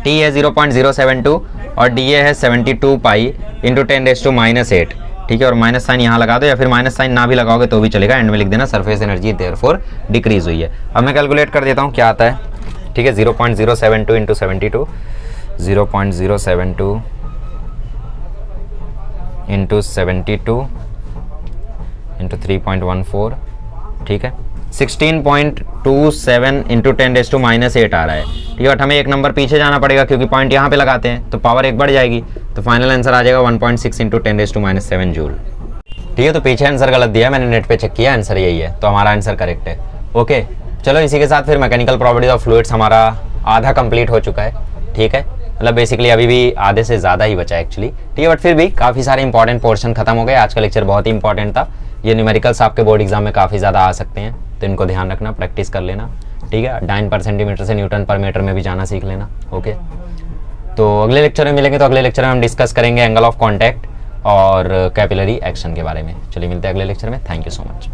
Speaker 1: टी है 0.072 और डी ए है 72 पाई इंटू 10⁻⁸। ठीक है, और माइनस साइन यहाँ लगा दो या फिर माइनस साइन ना भी लगाओगे तो भी चलेगा, एंड में लिख देना सरफेस एनर्जी देयरफॉर डिक्रीज हुई है। अब मैं कैलकुलेट कर देता हूँ क्या आता है। ठीक है, 0.072 इंटू 72, 0.072 इंटू 72 इंटू 3.14। ठीक है, 16.27 इंटू 10⁻⁸ आ रहा है। ठीक है, बट हमें एक नंबर पीछे जाना पड़ेगा क्योंकि पॉइंट यहाँ पे लगाते हैं तो पावर एक बढ़ जाएगी, तो फाइनल आंसर आ जाएगा 1.6 इंटू 10⁻⁷ जूल। ठीक है, तो पीछे आंसर गलत दिया, मैंने नेट पे चेक किया, आंसर यही है, तो हमारा आंसर करेक्ट है। ओके, चलो इसी के साथ फिर मैकेनिकल प्रॉपर्टीज ऑफ फ्लूइड्स हमारा आधा कंप्लीट हो चुका है। ठीक है, मतलब बेसिकली अभी भी आधे से ज़्यादा ही बचा है एक्चुअली। ठीक है, बट फिर भी काफ़ी सारे इंपॉर्टेंट पोर्शन खत्म हो गए। आज का लेक्चर बहुत ही इंपॉर्टेंट था, ये न्यूमेरिकल्स आपके बोर्ड एग्जाम में काफ़ी ज़्यादा आ सकते हैं, तो इनको ध्यान रखना, प्रैक्टिस कर लेना। ठीक है, डाइन पर सेंटीमीटर से न्यूटन पर मीटर में भी जाना सीख लेना। ओके, तो अगले लेक्चर में मिलेंगे, तो अगले लेक्चर में हम डिस्कस करेंगे एंगल ऑफ कॉन्टैक्ट और कैपिलरी एक्शन के बारे में। चलिए मिलते हैं अगले लेक्चर में। Thank you so much.